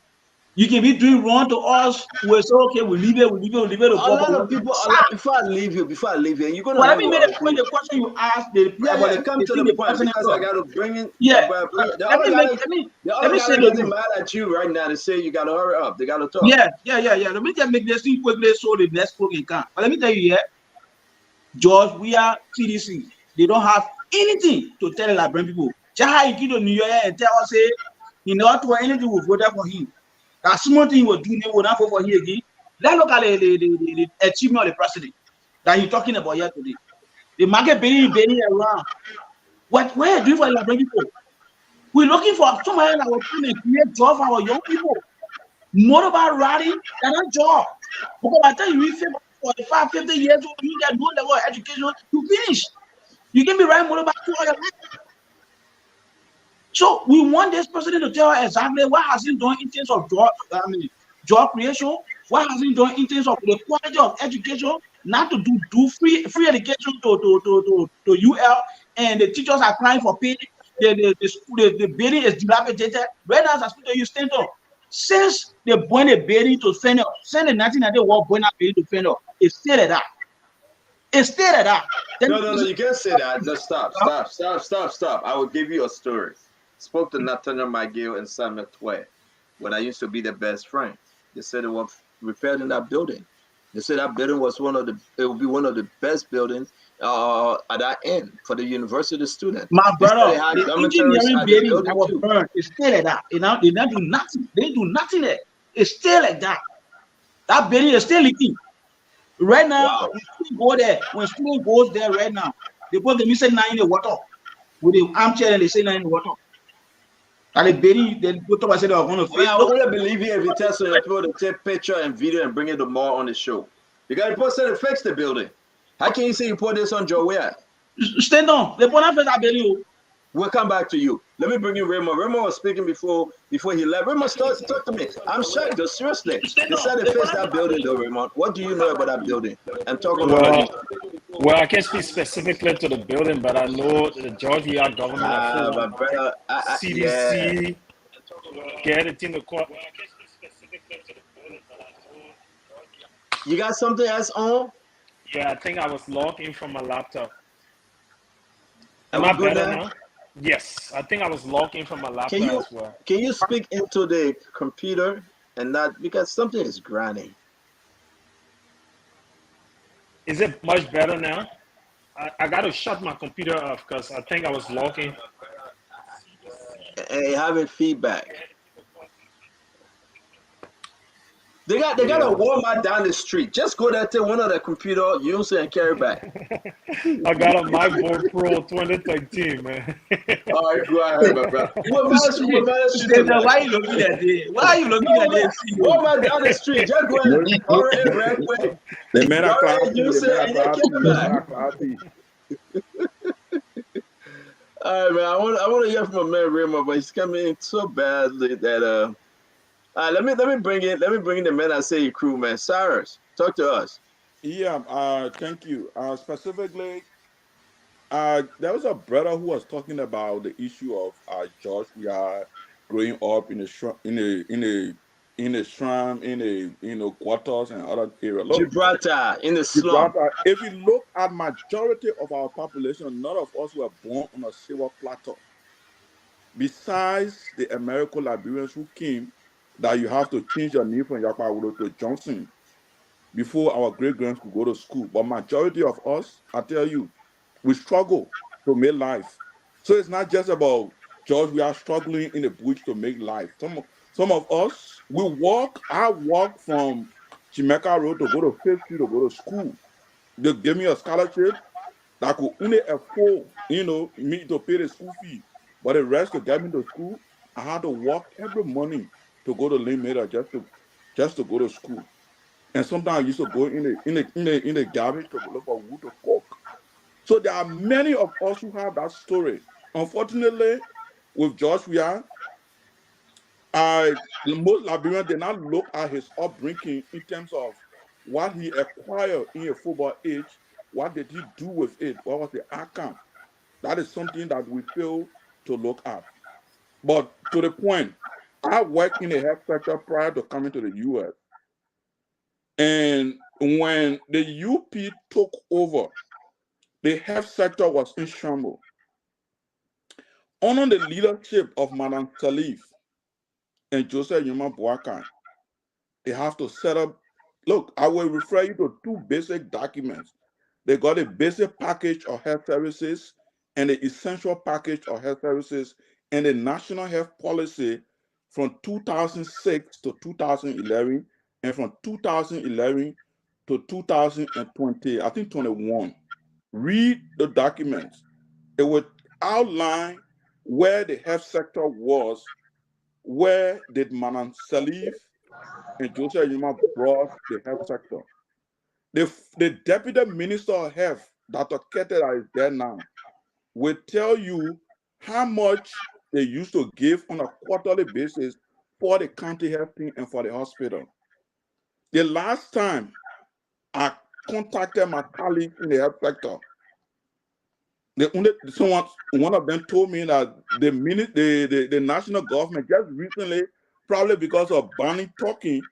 You can be doing wrong to us. We'll say, okay, we leave it. A lot of people, before I leave you, you're going to let me make the question you asked. They come to the point, because I got to bring in. Yeah. Let me say nothing mad at you right now to say you got to hurry up. They got to talk. Yeah. Let me just make this thing quickly so the next program can. But let me tell you, George, we are CDC. They don't have anything to tell the Liberian people. Just how you go to New York and tell us, say, you know, to anything we voted for him. That small thing he was doing, they will not vote for him again. Let's look at the achievement of the president that he's talking about here today. The market being around. What are you doing for the Liberian people? We're looking for somebody that will come and create job for our young people. More about rally than a job. Because by the time you reach 45, 50 years old, you get no level of education, you finish. You can be riding motorbike all your life. So we want this president to tell us exactly what has he done in terms of job creation, what has he done in terms of the quality of education, not to do free education to UL, and the teachers are crying for pay. The building is dilapidated. Right now, as I speak to you, stand up. Since they bring the building to fend up, since the 1990 war bring that building to fend up, it's still at that. It's still at that. No, you can't say that. No, stop. I will give you a story. Spoke to Nathaniel McGill and Samuel Tway when I used to be their best friend. They said they were repaired in that building. They said that building was it would be one of the best buildings at that end for the university students. My brother, the engineering building that was burned is still like that. They don't do nothing. They do nothing there. It's still like that. That building is still leaking. Right now, when students go there, when student goes there right now, they put the missing 9 in the water with the armchair and they say 9 in the water. And the building, they put up and say they are going to face. I wouldn't believe you if you tell some people to take picture and video and bring it to more on the show. You got to put something to fix the building. How can you say you put this on Joe? Where? Stand on. They put on that building. We'll come back to you. Let me bring in Raymond. Raymond was speaking before he left. Raymond starts to talk to me. I'm shocked, though. Seriously. They said they fix that building, though, Raymond. What do you know about that building? I'm talking about. Well, I can't speak specifically to the building, but I know the Georgia government, CDC, get it in the court. You got something else on? Yeah, I think I was logged in from my laptop. Am I better now? Yes, I think I was logged in from my laptop as well. Can you speak into the computer and not, because something is grinding? Is it much better now? I got to shut my computer off because I think I was logging. And having feedback. They got a Walmart down the street. Just go there to one of the computer, use it and carry back. I got a MacBook Pro 2013, man. All right, go ahead, my brother. Why are you looking at this? Why are you looking at this? Walmart down the street. Just go ahead. All right, right quick. The men are clapping. Use it and carry back. All right, man. I want to hear from my man Raymond, but he's coming in so badly that let me bring in the men I say crew, man. Cyrus, talk to us. Yeah, thank you. Specifically, there was a brother who was talking about the issue of George. We are growing up in a slum, quarters and other areas. Gibraltar in the slum. If you look at majority of our population, none of us were born on a silver platter. Besides the American Liberians who came, that you have to change your name from Yakpa to Johnson before our great-grands could go to school. But majority of us, I tell you, we struggle to make life. So it's not just about George, we are struggling in the bush to make life. Some of us, I walk from Jamaica Road to go to Fifth Street to go to school. They gave me a scholarship that could only afford, me to pay the school fee. But the rest to get me to school, I had to walk every morning to go to Limita just to go to school. And sometimes I used to go in the garbage to look for wood to cook. So there are many of us who have that story. Unfortunately, with George Weah, most Liberians did not look at his upbringing in terms of what he acquired in a football age. What did he do with it? What was the outcome? That is something that we fail to look at. But to the point, I worked in the health sector prior to coming to the U.S. And when the UP took over, the health sector was in shambles. Under the leadership of Madam Salif and Joseph Yuma Boakai, they have to set up. Look, I will refer you to two basic documents. They got a basic package of health services and the essential package of health services and the national health policy from 2006 to 2011 and from 2011 to 2020, I think 21. Read the documents. It would outline where the health sector was, where did Madam Salif and Joseph Yuma brought the health sector. The deputy minister of health, Dr. Kete, that is there now, will tell you how much they used to give on a quarterly basis for the county health team and for the hospital. The last time I contacted my colleagues in the health sector, one of them told me that the national government just recently, probably because of banning talking,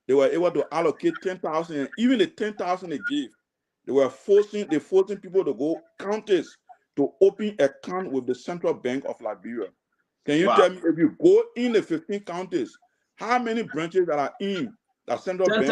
they were able to allocate 10,000, and even the 10,000 they gave, they're forcing people to go counties to open account with the Central Bank of Liberia. Can you tell me, if you go in the 15 counties, how many branches that are in the Central Bank?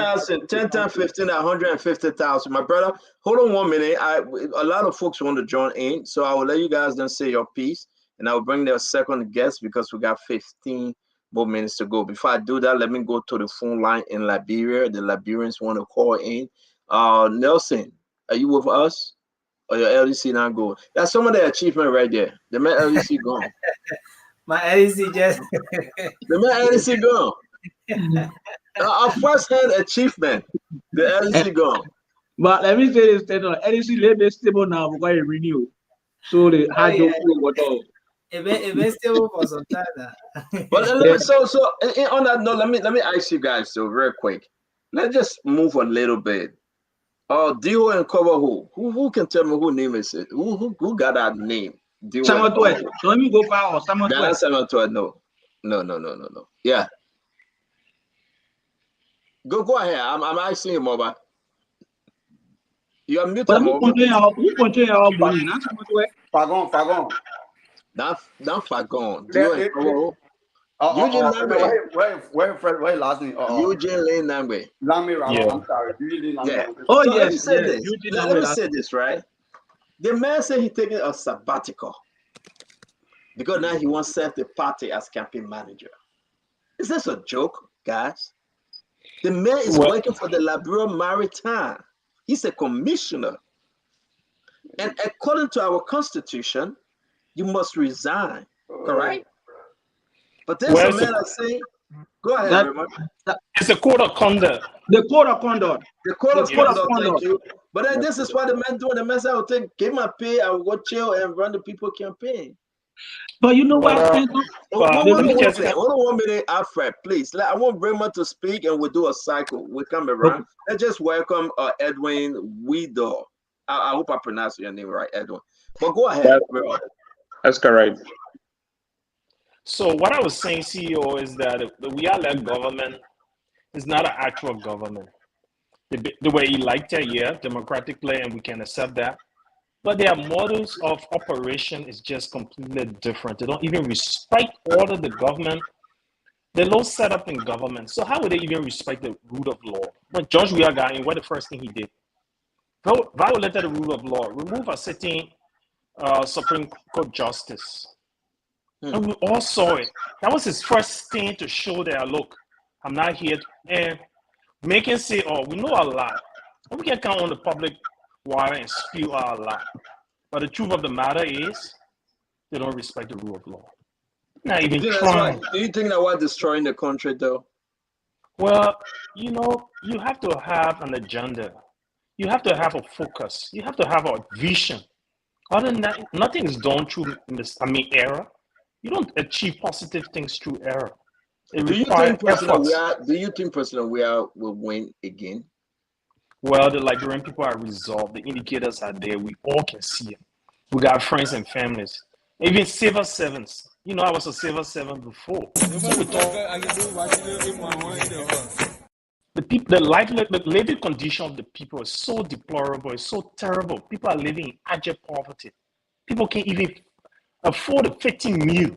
10 times 15, 150,000. My brother, hold on 1 minute. A lot of folks want to join in, so I will let you guys then say your piece, and I will bring their second guest because we got 15 more minutes to go. Before I do that, let me go to the phone line in Liberia. The Liberians want to call in. Nelson, are you with us? Or your LDC not go? That's some of the achievement right there. The man LDC gone. My LDC just the man LDC gone. Our first-hand achievement. The LDC gone. But let me say this: LDC label stable now because it renew. So the hard It been stable for some time now. But on that note, let me ask you guys though, real quick. Let's just move a little bit. Dio and Cover who can tell me who name is it? Who got that name? Samuel Twelve. So let me go far. Samuel 12. Samuel 12. No. Yeah. Go ahead. I'm asking you, Moba. You are muted, Moba. Who control your money? Not Samuel 12. Fagon. Not Fagon. Dio and Cover. Eugene Nangbe. Where last name? Eugene Lane Nangbe. I'm sorry. Yeah. Oh, so yes. Let me say this, right? The man said he's taking a sabbatical because now he wants to serve the party as campaign manager. Is this a joke, guys? The man is working for the Liberia Maritime. He's a commissioner. And according to our constitution, you must resign, correct? But there's a man that say, go ahead, it's a code of conduct. The code of conduct. The code of conduct, thank you. But then this is what the man doing. The man said, I will give my pay, I will go chill and run the people campaign. But you know what? Hold on 1 minute, Alfred, please. I want Bremer to speak and we'll do a cycle. We'll come around. Let's just welcome Edwin Weedor. I hope I pronounced your name right, Edwin. But go ahead. That's correct. So what I was saying, CEO, is that we are like government is not an actual government. The way elected, yeah, democratically, and we can accept that. But their models of operation is just completely different. They don't even respect order the government. They're low set up in government. So how would they even respect the rule of law? When George Weah got in, what the first thing he did? Violated the rule of law, remove a sitting Supreme Court justice. And we all saw it. That was his first thing to show that, look, I'm not here and making say, oh, we know a lot. And we can count on the public water and spew out a lot. But the truth of the matter is, they don't respect the rule of law. Not even trying. Do you think that we're destroying the country, though? Well, you know, you have to have an agenda. You have to have a focus. You have to have a vision. Other than that, nothing is done through error. You don't achieve positive things through error. Do you think President Weah will win again? Well, the Liberian people are resolved. The indicators are there. We all can see it. We got friends and families. Even civil servants. You know, I was a civil servant before. The living condition of the people is so deplorable. It's so terrible. People are living in abject poverty. People can't even afford a 15 meal.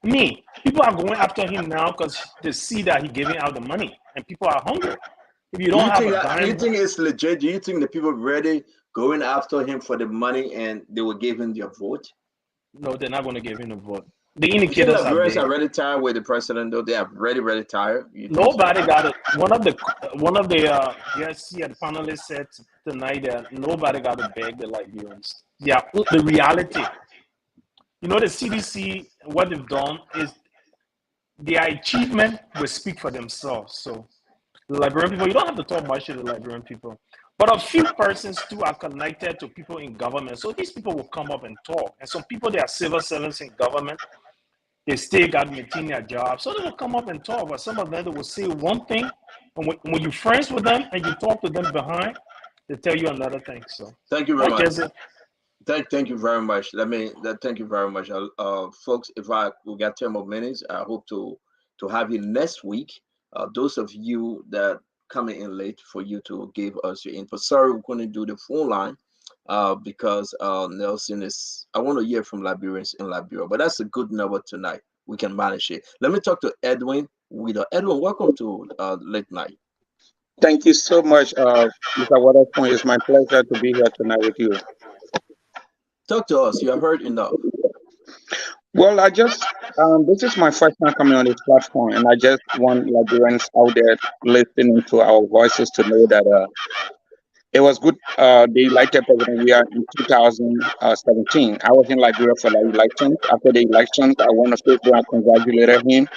People are going after him now because they see that he's giving out the money, and people are hungry. If you don't do you think it's legit? Do you think the people really going after him for the money and they will give him their vote? No, they're not going to give him a vote. The indicators are there. Are really tired with the president, though. They are really tired. Nobody got it. One of the panelists said tonight that nobody got to beg the Liberians. Yeah, the reality. You know, the CDC, what they've done is their achievement will speak for themselves. So The Liberian people, you don't have to talk much to the Liberian people. But a few persons too are connected to people in government. So these people will come up and talk. And some people, they are civil servants in government. They still got maintain their job. So they will come up and talk. But some of them, they will say one thing. And when you're friends with them and you talk to them behind, they tell you another thing. So thank you very I much. guess Thank you very much. Thank you very much, folks. If we got 10 more minutes, I hope to have you next week. Those of you that coming in late, for you to give us your input. Sorry, we couldn't do the phone line because Nelson is. I want to hear from Liberians in Liberia, but that's a good number tonight. We can manage it. Let me talk to Edwin Widow. Edwin, welcome to Late Night. Thank you so much, Mr. Waterpoint. It's my pleasure to be here tonight with you. Talk to us. You have heard enough. Well, I just, this is my first time coming on this platform, and I just want Liberians out there listening to our voices to know that it was good. They elected President Weah in 2017. I was in Liberia for the elections. After the elections, I went on Facebook and congratulated him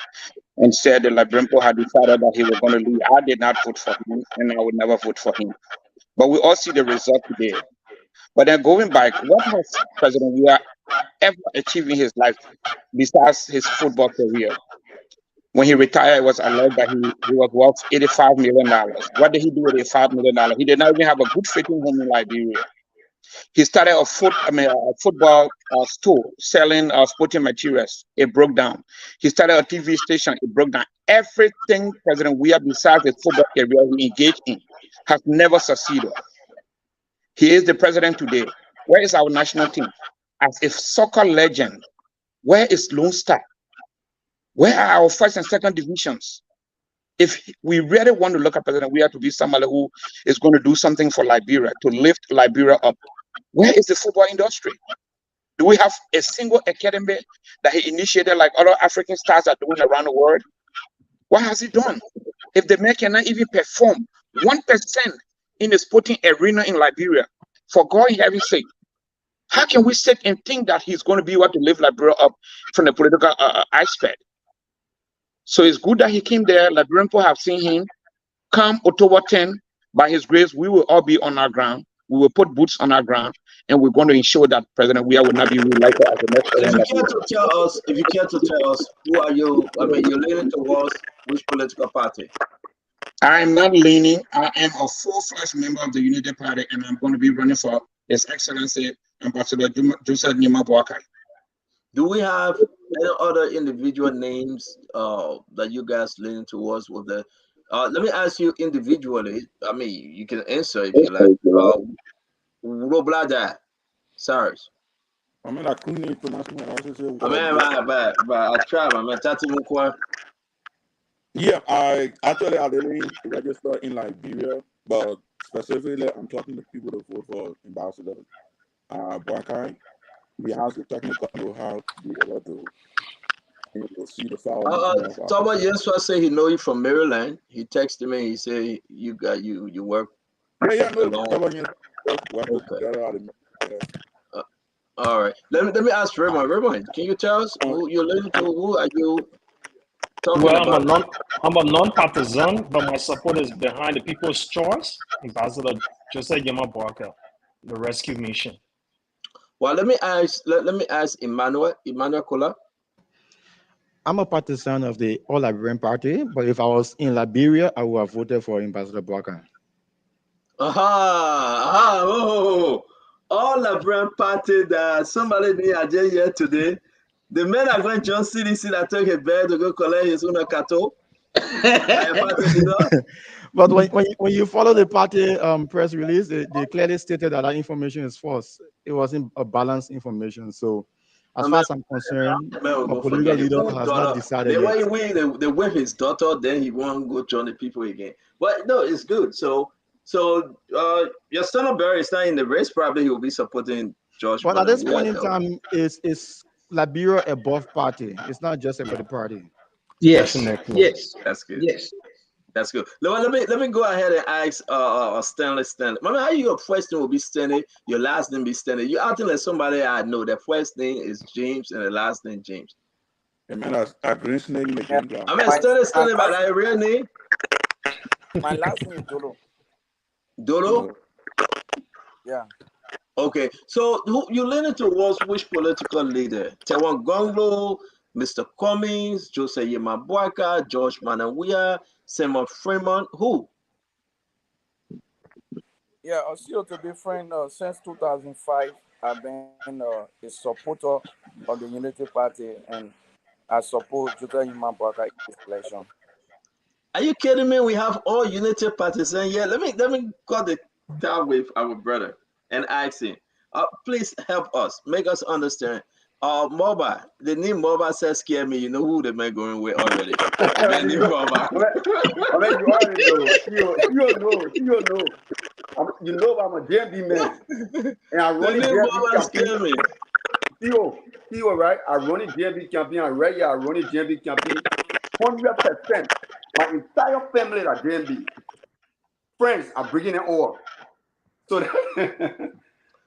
and said the Liberian people had decided that he was going to leave. I did not vote for him, and I would never vote for him. But we all see the result today. But then going back, what has President Weah ever achieved in his life besides his football career? When he retired, it was alleged that he was worth $85 million. What did he do with $85 million? He did not even have a good fitting home in Liberia. He started a football store selling sporting materials. It broke down. He started a TV station. It broke down. Everything President Weah, besides his football career, he engaged in, has never succeeded. He is the president today. Where is our national team? As a soccer legend, where is Lone Star? Where are our first and second divisions? If we really want to look at President Weah to be somebody who is going to do something for Liberia, to lift Liberia up, where is the football industry? Do we have a single academy that he initiated like other African stars are doing around the world? What has he done? If the man cannot even perform 1% in the sporting arena in Liberia, for God in heaven's sake, how can we sit and think that he's going to be able to lift Liberia up from the political aspect? So it's good that he came there. Liberian people have seen him. Come October 10, by his grace, we will all be on our ground. We will put boots on our ground, and we're going to ensure that President Weah will not be reelected as the next president. If you care to tell us, who are you? I mean, you're leaning towards which political party? I am not leaning. I am a full-fledged member of the Unity Party, and I'm going to be running for His Excellency Ambassador Joseph Nima Boakai. Do we have any other individual names that you guys lean towards with the? Let me ask you individually. I mean, you can answer if you like. Roblada, Cyrus. I mean, I couldn't pronounce my name. I try, man. Tati Mukwa. Yeah, I didn't register in Liberia, but specifically, I'm talking to people to vote for Ambassador Boakai. He has the technical know-how to be able to see the file. Someone yesterday say he know you from Maryland. He texted me. He said you work. Yeah, no. All right. Let me ask Raymond. Raymond, can you tell us who you're leaning to? Who are you talking about? I'm a non-partisan, but my support is behind the People's Choice, Ambassador Joseph Nima Boakai, the Rescue Mission. Well, let me ask Emmanuel Kola. I'm a partisan of the All Liberian Party, but if I was in Liberia, I would have voted for Ambassador Boakai. All Liberian Party that somebody did here today. The men are going John CDC that took a bed to go collect his own cattle. But when you follow the party press release, they clearly stated that information is false. It wasn't a balanced information. So as far as I'm concerned, a political leader has not decided the yet. way they with his daughter, then he won't go join the people again. But no, it's good. So your son Barry is not in the race. Probably he will be supporting George. But at this point in time, is Liberia a both party? It's not just about the party. Yes. That's good. Yes. That's good. Let me go ahead and ask Stanley. Remember how your first name will be Stanley, your last name be Stanley. You acting like somebody I know. The first name is James and the last name James. I mean, Stanley by that real name. My last name is Dolo. Dolo? Yeah. Okay, so who you leaning towards which political leader? Tewan Gonglo, Mr. Cummings, Jose Yemabwaka, George Manawia, Simon Freeman, who? Yeah, Osio, to be frank, since 2005, I've been a supporter of the Unity Party, and I support Jota Yimabwaka in this election. Are you kidding me? We have all Unity partisans here. Let me call the time with our brother and ask him. Please help us, make us understand. Moba, the name Moba says scare me. You know who the man going with already. The man named Moba. I mean, you already know. You know. You know I'm a JMB man, and I run the JMB campaign. CEO, right? I run the JMB campaign. I run the JMB campaign. 100%. My entire family are JMB. Friends are bringing it all.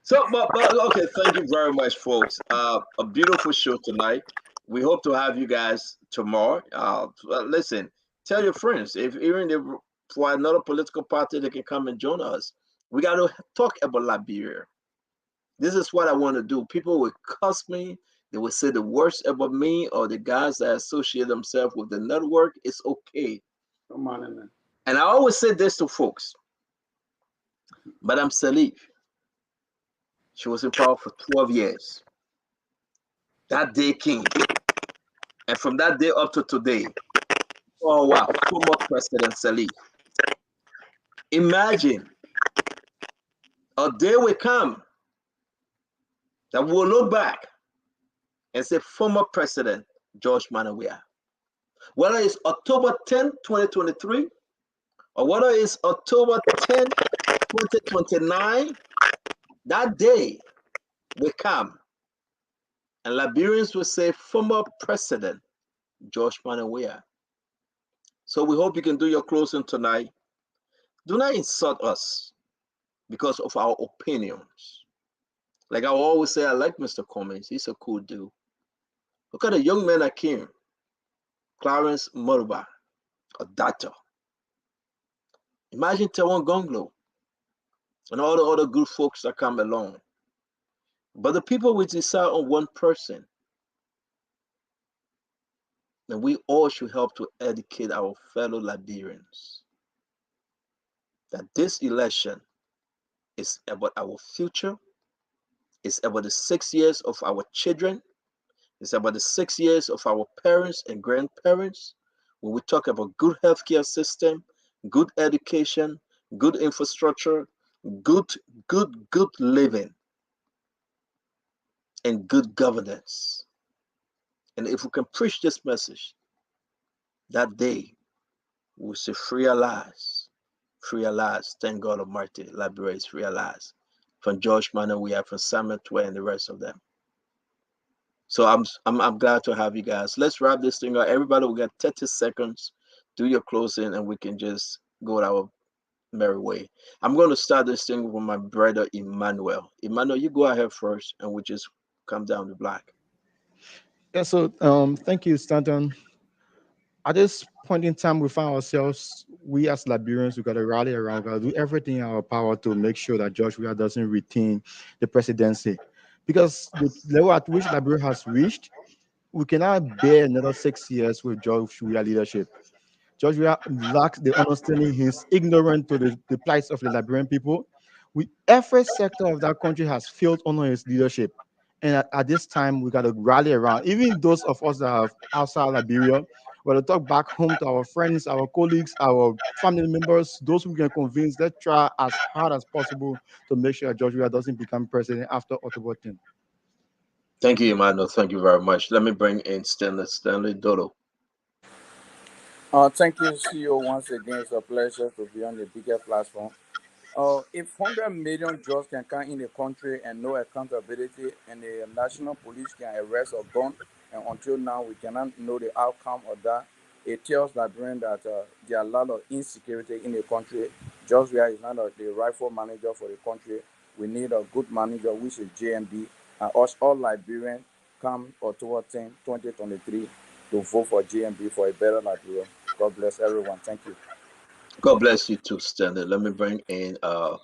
So, but okay, thank you very much, folks. A beautiful show tonight. We hope to have you guys tomorrow. Listen, tell your friends if even if for another political party they can come and join us. We got to talk about Liberia. This is what I want to do. People will cuss me. They will say the worst about me or the guys that associate themselves with the network. It's okay. Come on, man. And I always say this to folks. Madame Salif, she was in power for 12 years. That day came. And from that day up to today, oh wow, former President Salif. Imagine a day will come that we'll look back and say former President George Manawia. Whether it's October 10, 2023, or whether it's October 10, 2029, that day will come and Liberians will say former President George Manawia. So we hope you can do your closing tonight. Do not insult us because of our opinions. Like I always say, I like Mr. Cummings. He's a cool dude. Look at the young man that came. Clarence Murba, a doctor. Imagine Tewan Gonglo and all the other good folks that come along. But the people will decide on one person. And we all should help to educate our fellow Liberians that this election is about our future. It's about the 6 years of our children. It's about the 6 years of our parents and grandparents. When we talk about good healthcare system, good education, good infrastructure, good living, and good governance. And if we can preach this message, that day we'll say free our lives. Free our lives. Thank God Almighty. Liberates free our lives. From George Manawia, from Samuel Twain, and the rest of them. So I'm glad to have you guys. Let's wrap this thing up. Everybody will get 30 seconds. Do your closing, and we can just go our merry way. I'm going to start this thing with my brother Emmanuel. Emmanuel, you go ahead first, and we just come down the block. Yeah. So thank you, Stanton. At this point in time, we find ourselves, we as Liberians, we got to rally around, got to do everything in our power to make sure that George Weah doesn't retain the presidency. Because the level at which Liberia has reached, we cannot bear another 6 years with George Weah leadership. George Weah lacks the understanding. He's ignorant to the plights of the Liberian people. Every sector of that country has failed under his leadership. And at this time, we got to rally around. Even those of us that are outside Liberia, we got to talk back home to our friends, our colleagues, our family members, those who can convince. Let's try as hard as possible to make sure George Weah doesn't become president after October 10th. Thank you, Emmanuel. Thank you very much. Let me bring in Stanley Dodo. Thank you, CEO. Once again, it's a pleasure to be on the bigger platform. If 100 million jobs can come in the country and no accountability, and the national police can arrest or gun, and until now we cannot know the outcome of that, it tells Liberians that there are a lot of insecurity in the country. George Weah is not the rightful manager for the country. We need a good manager, which is JMB. And us all Liberians come October 10, 2023 to vote for JMB for a better Liberia. God bless everyone. Thank you. God bless you too, Standard. Let me bring in our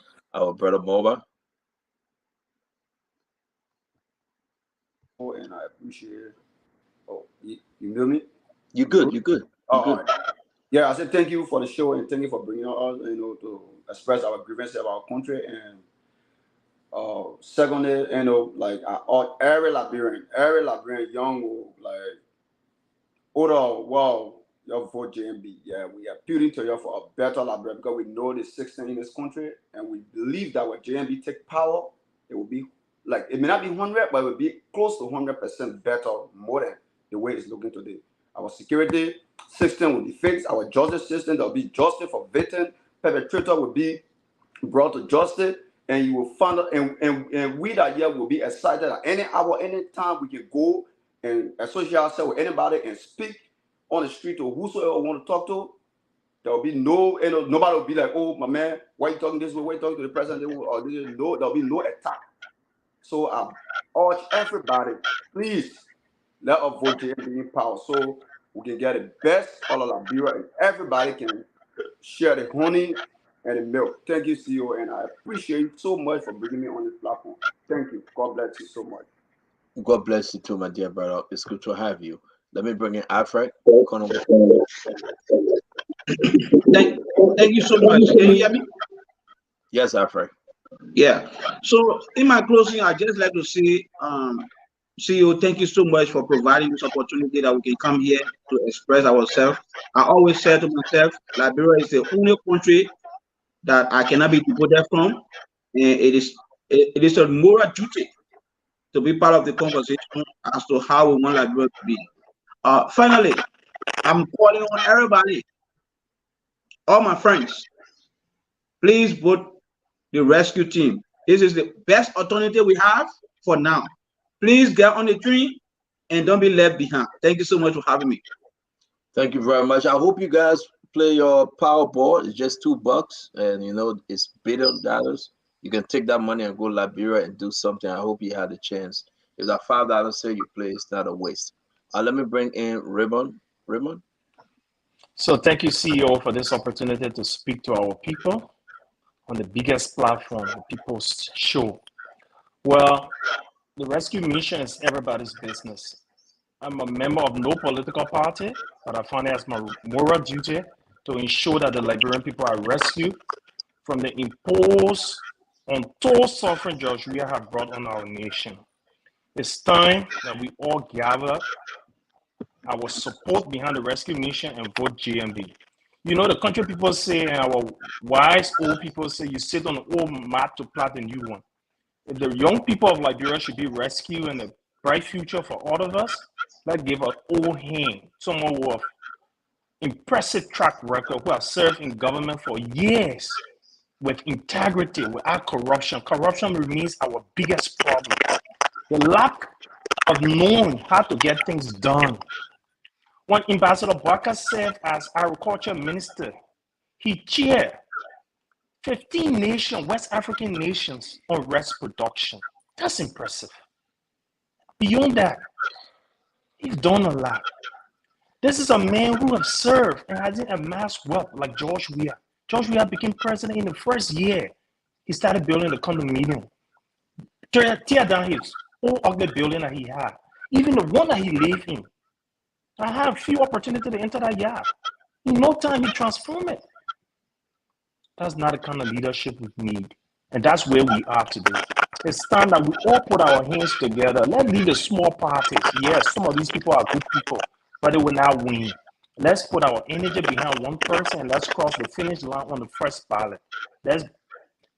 brother Moba. And I appreciate it. Oh, you hear me? You good? You good? Oh, all right. Yeah, I said thank you for the show and thank you for bringing us, to express our grievances about our country. And secondly, like every Liberian, young, like older, well, you vote JMB. Yeah, we are appealing to you for a better Liberia because we know the system in this country, and we believe that when JMB take power, it will be like, it may not be 100, but it will be close to 100% better, more than the way it's looking today. Our security system will be fixed. Our justice system, there will be justice for victims. Perpetrator will be brought to justice, and you will find out, and we that here will be excited at any hour, any time we can go and associate ourselves with anybody and speak on the street or whosoever want to talk to. There will be nobody will be like, oh, my man, why you talking this way? Why you talking to the president? Or no, there will be no attack. So I urge everybody, please let us vote JMB in power so we can get the best out of Liberia and everybody can share the honey and the milk. Thank you, CEO, and I appreciate you so much for bringing me on this platform. Thank you. God bless you so much. God bless you too, my dear brother. It's good to have you. Let me bring in Alfred. Thank you so much. Can you hear me? Yes, Alfred. Yeah. So in my closing, I just like to say, CEO, thank you so much for providing this opportunity that we can come here to express ourselves. I always say to myself, Liberia is the only country that I cannot be deported from, and it is a moral duty to be part of the conversation as to how we want Liberia to be. Finally, I'm calling on everybody, all my friends, please vote the rescue team. This is the best alternative we have for now. Please get on the train and don't be left behind. Thank you so much for having me. Thank you very much. I hope you guys play your Powerball. It's just $2, and it's $1 billion. You can take that money and go Liberia and do something. I hope you had a chance. If that $5 say you play, it's not a waste. Let me bring in Raymond. Raymond. So thank you, CEO, for this opportunity to speak to our people on the biggest platform, the People's Show. Well, the rescue mission is everybody's business. I'm a member of no political party, but I find it as my moral duty to ensure that the Liberian people are rescued from the imposed, untold suffering George Weah have brought on our nation. It's time that we all gather our support behind the rescue mission and vote JMB. The country people say, and our wise old people say, you sit on an old map to plant a new one. If the young people of Liberia should be rescued and a bright future for all of us, let's give an old hand, someone who have impressive track record, who have served in government for years with integrity, without corruption. Corruption remains our biggest problem. The lack of knowing how to get things done. When Ambassador Barker served as agriculture minister, he chaired 15 nations, West African nations, on rice production. That's impressive. Beyond that, he's done a lot. This is a man who has served and hasn't amassed wealth like George Weah. George Weah became president in the first year. He started building the condominium. Tear down his old ugly building that he had. Even the one that he lived in. I had a few opportunities to enter that yard. In no time, he transformed it. That's not the kind of leadership we need. And that's where we are today. It's time that we all put our hands together. Let's leave the small parties. Yes, some of these people are good people, but they will not win. Let's put our energy behind one person and let's cross the finish line on the first ballot. Let's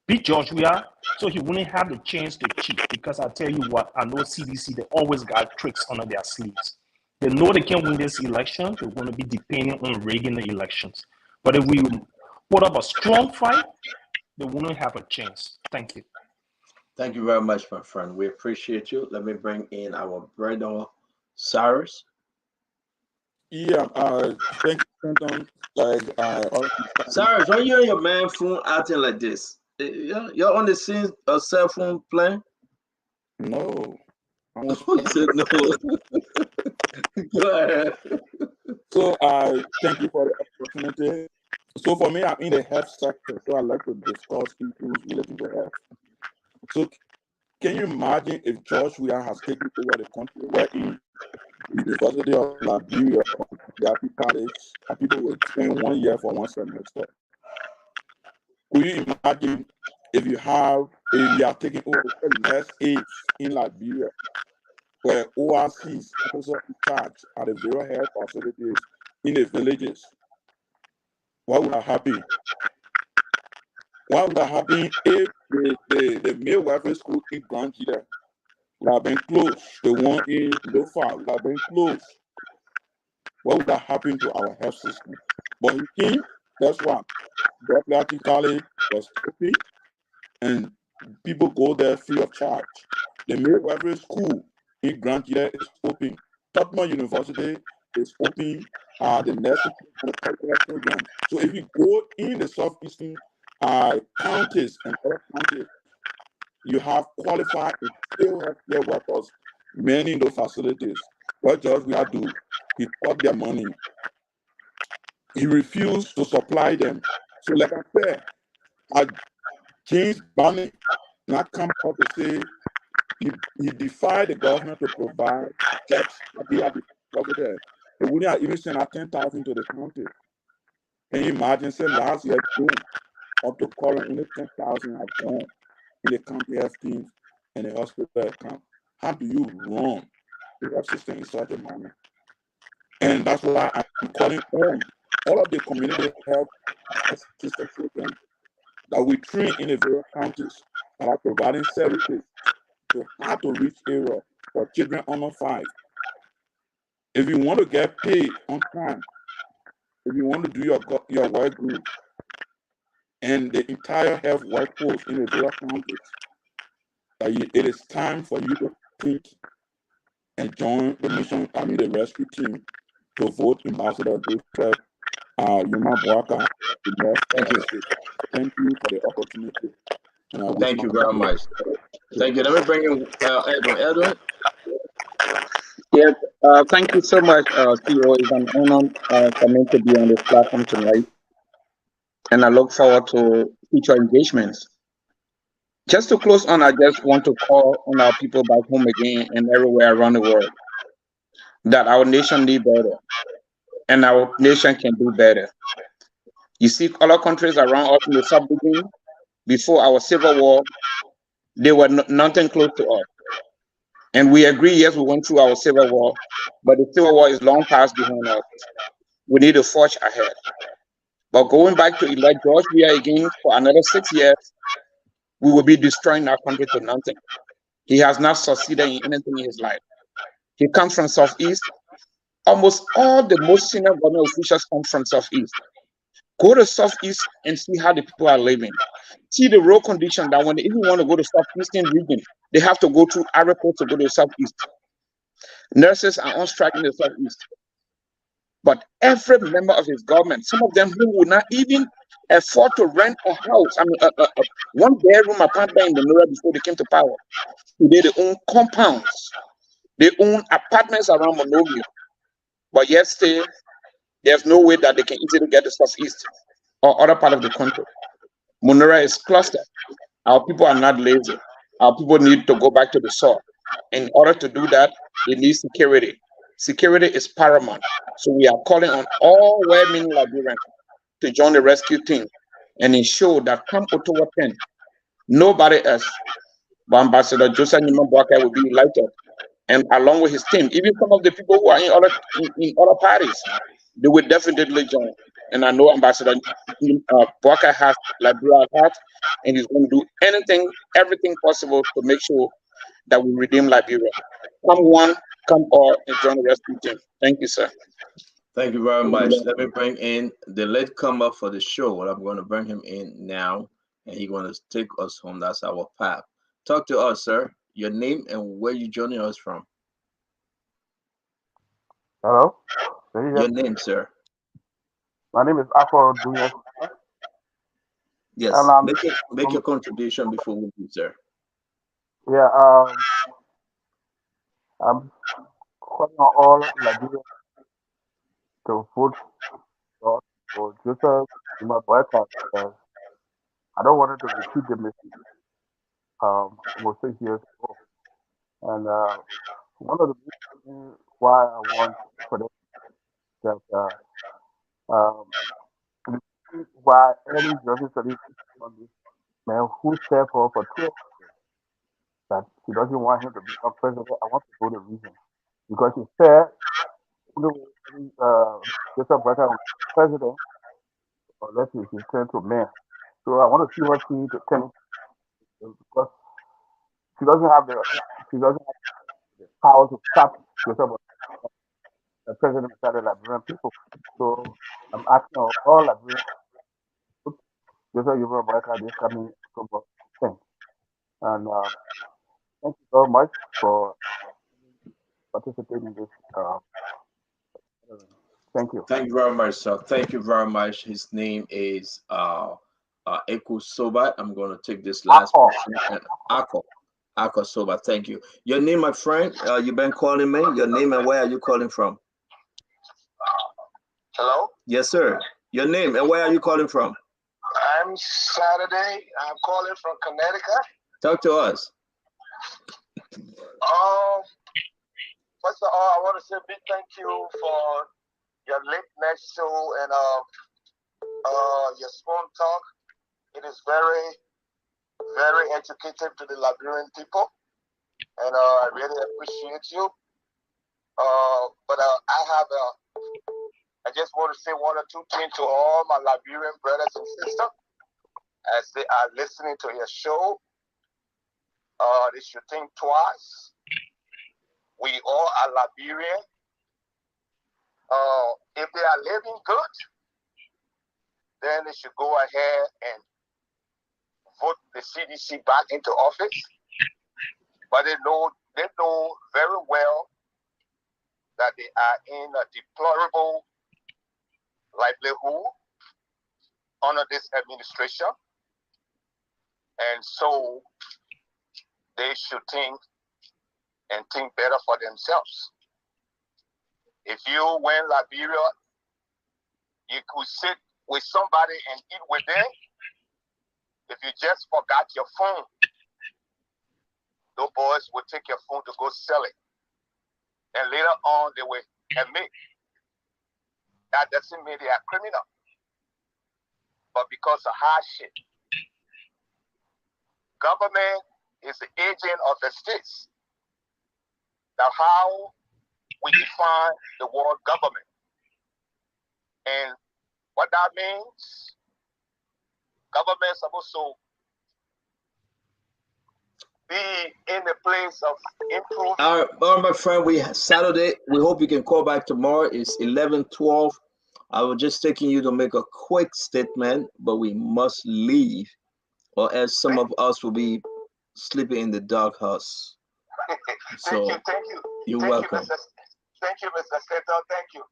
beat George Weah so he wouldn't have the chance to cheat. Because I tell you what, I know CDC, they always got tricks under their sleeves. They know they can't win this election. They're going to be depending on rigging the elections. But if we put up a strong fight, they won't have a chance. Thank you. Thank you very much, my friend. We appreciate you. Let me bring in our brother, Cyrus. Yeah, thank you, Clinton. Cyrus, when you're on your man phone acting like this, you're on the scene of cell phone playing? No. You said no. Go ahead. So thank you for the opportunity So for me, I'm in the health sector, so I like to discuss issues related to health. So can you imagine if George Weah has taken over the country where in the University of Liberia, the college, and people will spend 1 year for one semester? Could you imagine if you are taking over the next aids in Liberia, where ORCs, officers in charge at the various health facilities in the villages? What would have happened? What would have happened if the male welfare school in Grand Gila would have been closed? The one in Lofa would have been closed. What would have happened to our health system? But he came, that's what. Dr. College was open, and people go there free of charge. The male welfare school in Grand Gila is open. Tottenham University is open. The nursing and the curricular program. So if you go in the southeastern counties and other counties, you have qualified and skilled healthcare workers, many in those facilities. What George Weah do? He cut their money. He refused to supply them. So like I said, James Barney not come out to say he defied the government to provide checks that they had there. They wouldn't have even sent out 10,000 to the county. Can you imagine? Say last year, June, up to current, only 10,000 have gone in the county health teams and the hospital account. How do you run the health system in such a manner? And that's why I'm calling on all of the community health assistance programs that we train in the various counties that are providing services to how to reach area for children under 5. If you want to get paid on time, if you want to do your work group, and the entire health workforce in the various counties, it is time for you to think and join the mission, the rescue team, to vote Ambassador Joseph Yuma Boaka. Thank you. Thank you for the opportunity. Thank you very much. Thank you. Let me bring in Edwin. Edwin? Yes, thank you so much, CEO. It's an honor for me to be on this platform tonight, and I look forward to future engagements. Just to close on, I just want to call on our people back home again and everywhere around the world that our nation need better, and our nation can do better. You see, other countries around us in the sub-region, before our civil war, they were nothing close to us. And we agree, yes, we went through our civil war, but the civil war is long past behind us. We need to forge ahead. But going back to elect George Weah again for another 6 years, we will be destroying our country to nothing. He has not succeeded in anything in his life. He comes from Southeast. Almost all the most senior government officials come from Southeast. Go to Southeast and see how the people are living. See the road condition that when they even want to go to Southeastern region, they have to go through airport to go to the Southeast. Nurses are on strike in the Southeast. But every member of his government, some of them who would not even afford to rent a house, a one-bedroom apartment in the Monrovia before they came to power. Today they own compounds. They own apartments around Monrovia. But yet still, there's no way that they can easily get to Southeast or other part of the country. Monrovia is clustered. Our people are not lazy. Our people need to go back to the soil. In order to do that, they need security. Security is paramount. So we are calling on all well-meaning Liberians to join the rescue team and ensure that come October 10, nobody else but Ambassador Joseph Yuma Boaka will be elected. And along with his team, even some of the people who are in other parties, they will definitely join. And I know Ambassador Boaka has Liberia at heart, and he's going to do everything possible to make sure that we redeem Liberia. Come one, come all, and join the rescue team. Thank you, sir. Thank you very much. Let me bring in the latecomer for the show. Well, I'm going to bring him in now, and he's going to take us home. That's our path. Talk to us, sir. Your name and where you joining us from. Hello? Your name, sir. My name is Afro Dunya. Yes, make your contribution before we do, sir. Yeah, I'm calling on all Liberia to vote for for Joseph Zuma boycott because I don't want it to repeat the mistake almost 6 years ago. And one of the reasons why I want for them that the reason why Ellen Johnson studies on this man who served for 12 years that she doesn't want him to become president. I want to know the reason because she said Joseph Bata was president unless he turned to man. So I want to see what she can because she doesn't have the power to stop Joseph Bata, the president of the Liberian people. So I'm asking all Liberian people, Joseph Bata this coming October 10th. And thank you very much for participating in this. Thank you. Thank you very much, sir. Thank you very much. His name is Eku Sobat. I'm going to take this last question. Ako Sobat. Thank you. Your name, my friend. You've been calling me. Your name and where are you calling from? Hello? Yes, sir. Your name and where are you calling from? I'm Saturday. I'm calling from Connecticut. Talk to us. First of all, I want to say a big thank you for your late night show and your spoon talk. It is very, very educative to the Liberian people, and I really appreciate you. But I just want to say one or two things to all my Liberian brothers and sisters as they are listening to your show. They should think twice. We all are Liberian. If they are living good, then they should go ahead and vote the CDC back into office. But they know very well that they are in a deplorable livelihood under this administration. And so they should think better for themselves. If you went Liberia, you could sit with somebody and eat with them. If you just forgot your phone, those boys will take your phone to go sell it. And later on, they will admit that doesn't mean they are criminal. But because of hardship, government is the agent of the states. Now, how we define the word government. And what that means, government is supposed to be in the place of improving. All right, my friend, Saturday. We hope you can call back tomorrow. It's 11:12. I was just taking you to make a quick statement, but we must leave, or else some of us will be sleeping in the doghouse. So thank you. You're welcome. Thank you, Mr. Seto. Thank you.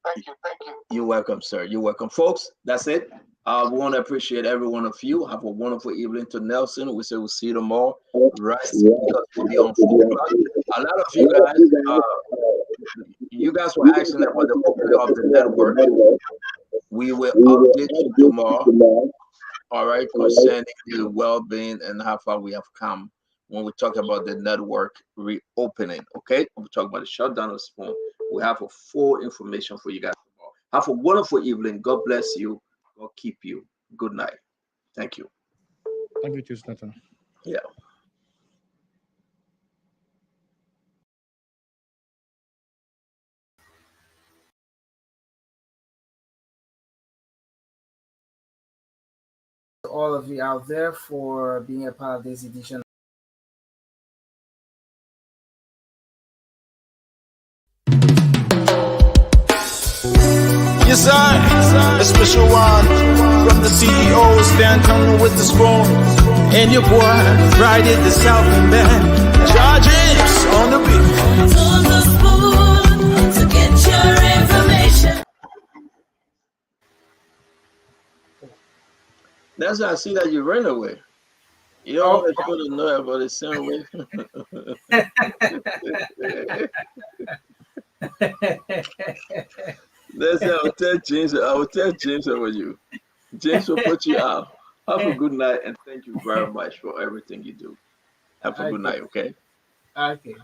You're welcome, sir. You're welcome. Folks, that's it. We want to appreciate every one of you. Have a wonderful evening to Nelson. We say we'll see you tomorrow. Right? Because we'll be on 4 o'clock. A lot of you guys were asking about the opening of the network. We will update you tomorrow. All right, concerning the well-being and how far we have come when we talk about the network reopening. Okay, we'll talk about the shutdown of Spoon. We have a full information for you guys tomorrow. Have a wonderful evening. God bless you. God keep you. Good night. Thank you. Thank you, Justin. Yeah. All of you out there for being a part of this edition. Yes, sir. A special one from the CEO, Stan coming with the spoon. And your boy, right at the South and Bend. Charges on the beat. On the spoon to get your information. That's why I see that you ran away. You don't want people to know about the same way. There's said, I will tell James over you. James will put you out. Have a good night, and thank you very much for everything you do. Have a good night, okay? Okay.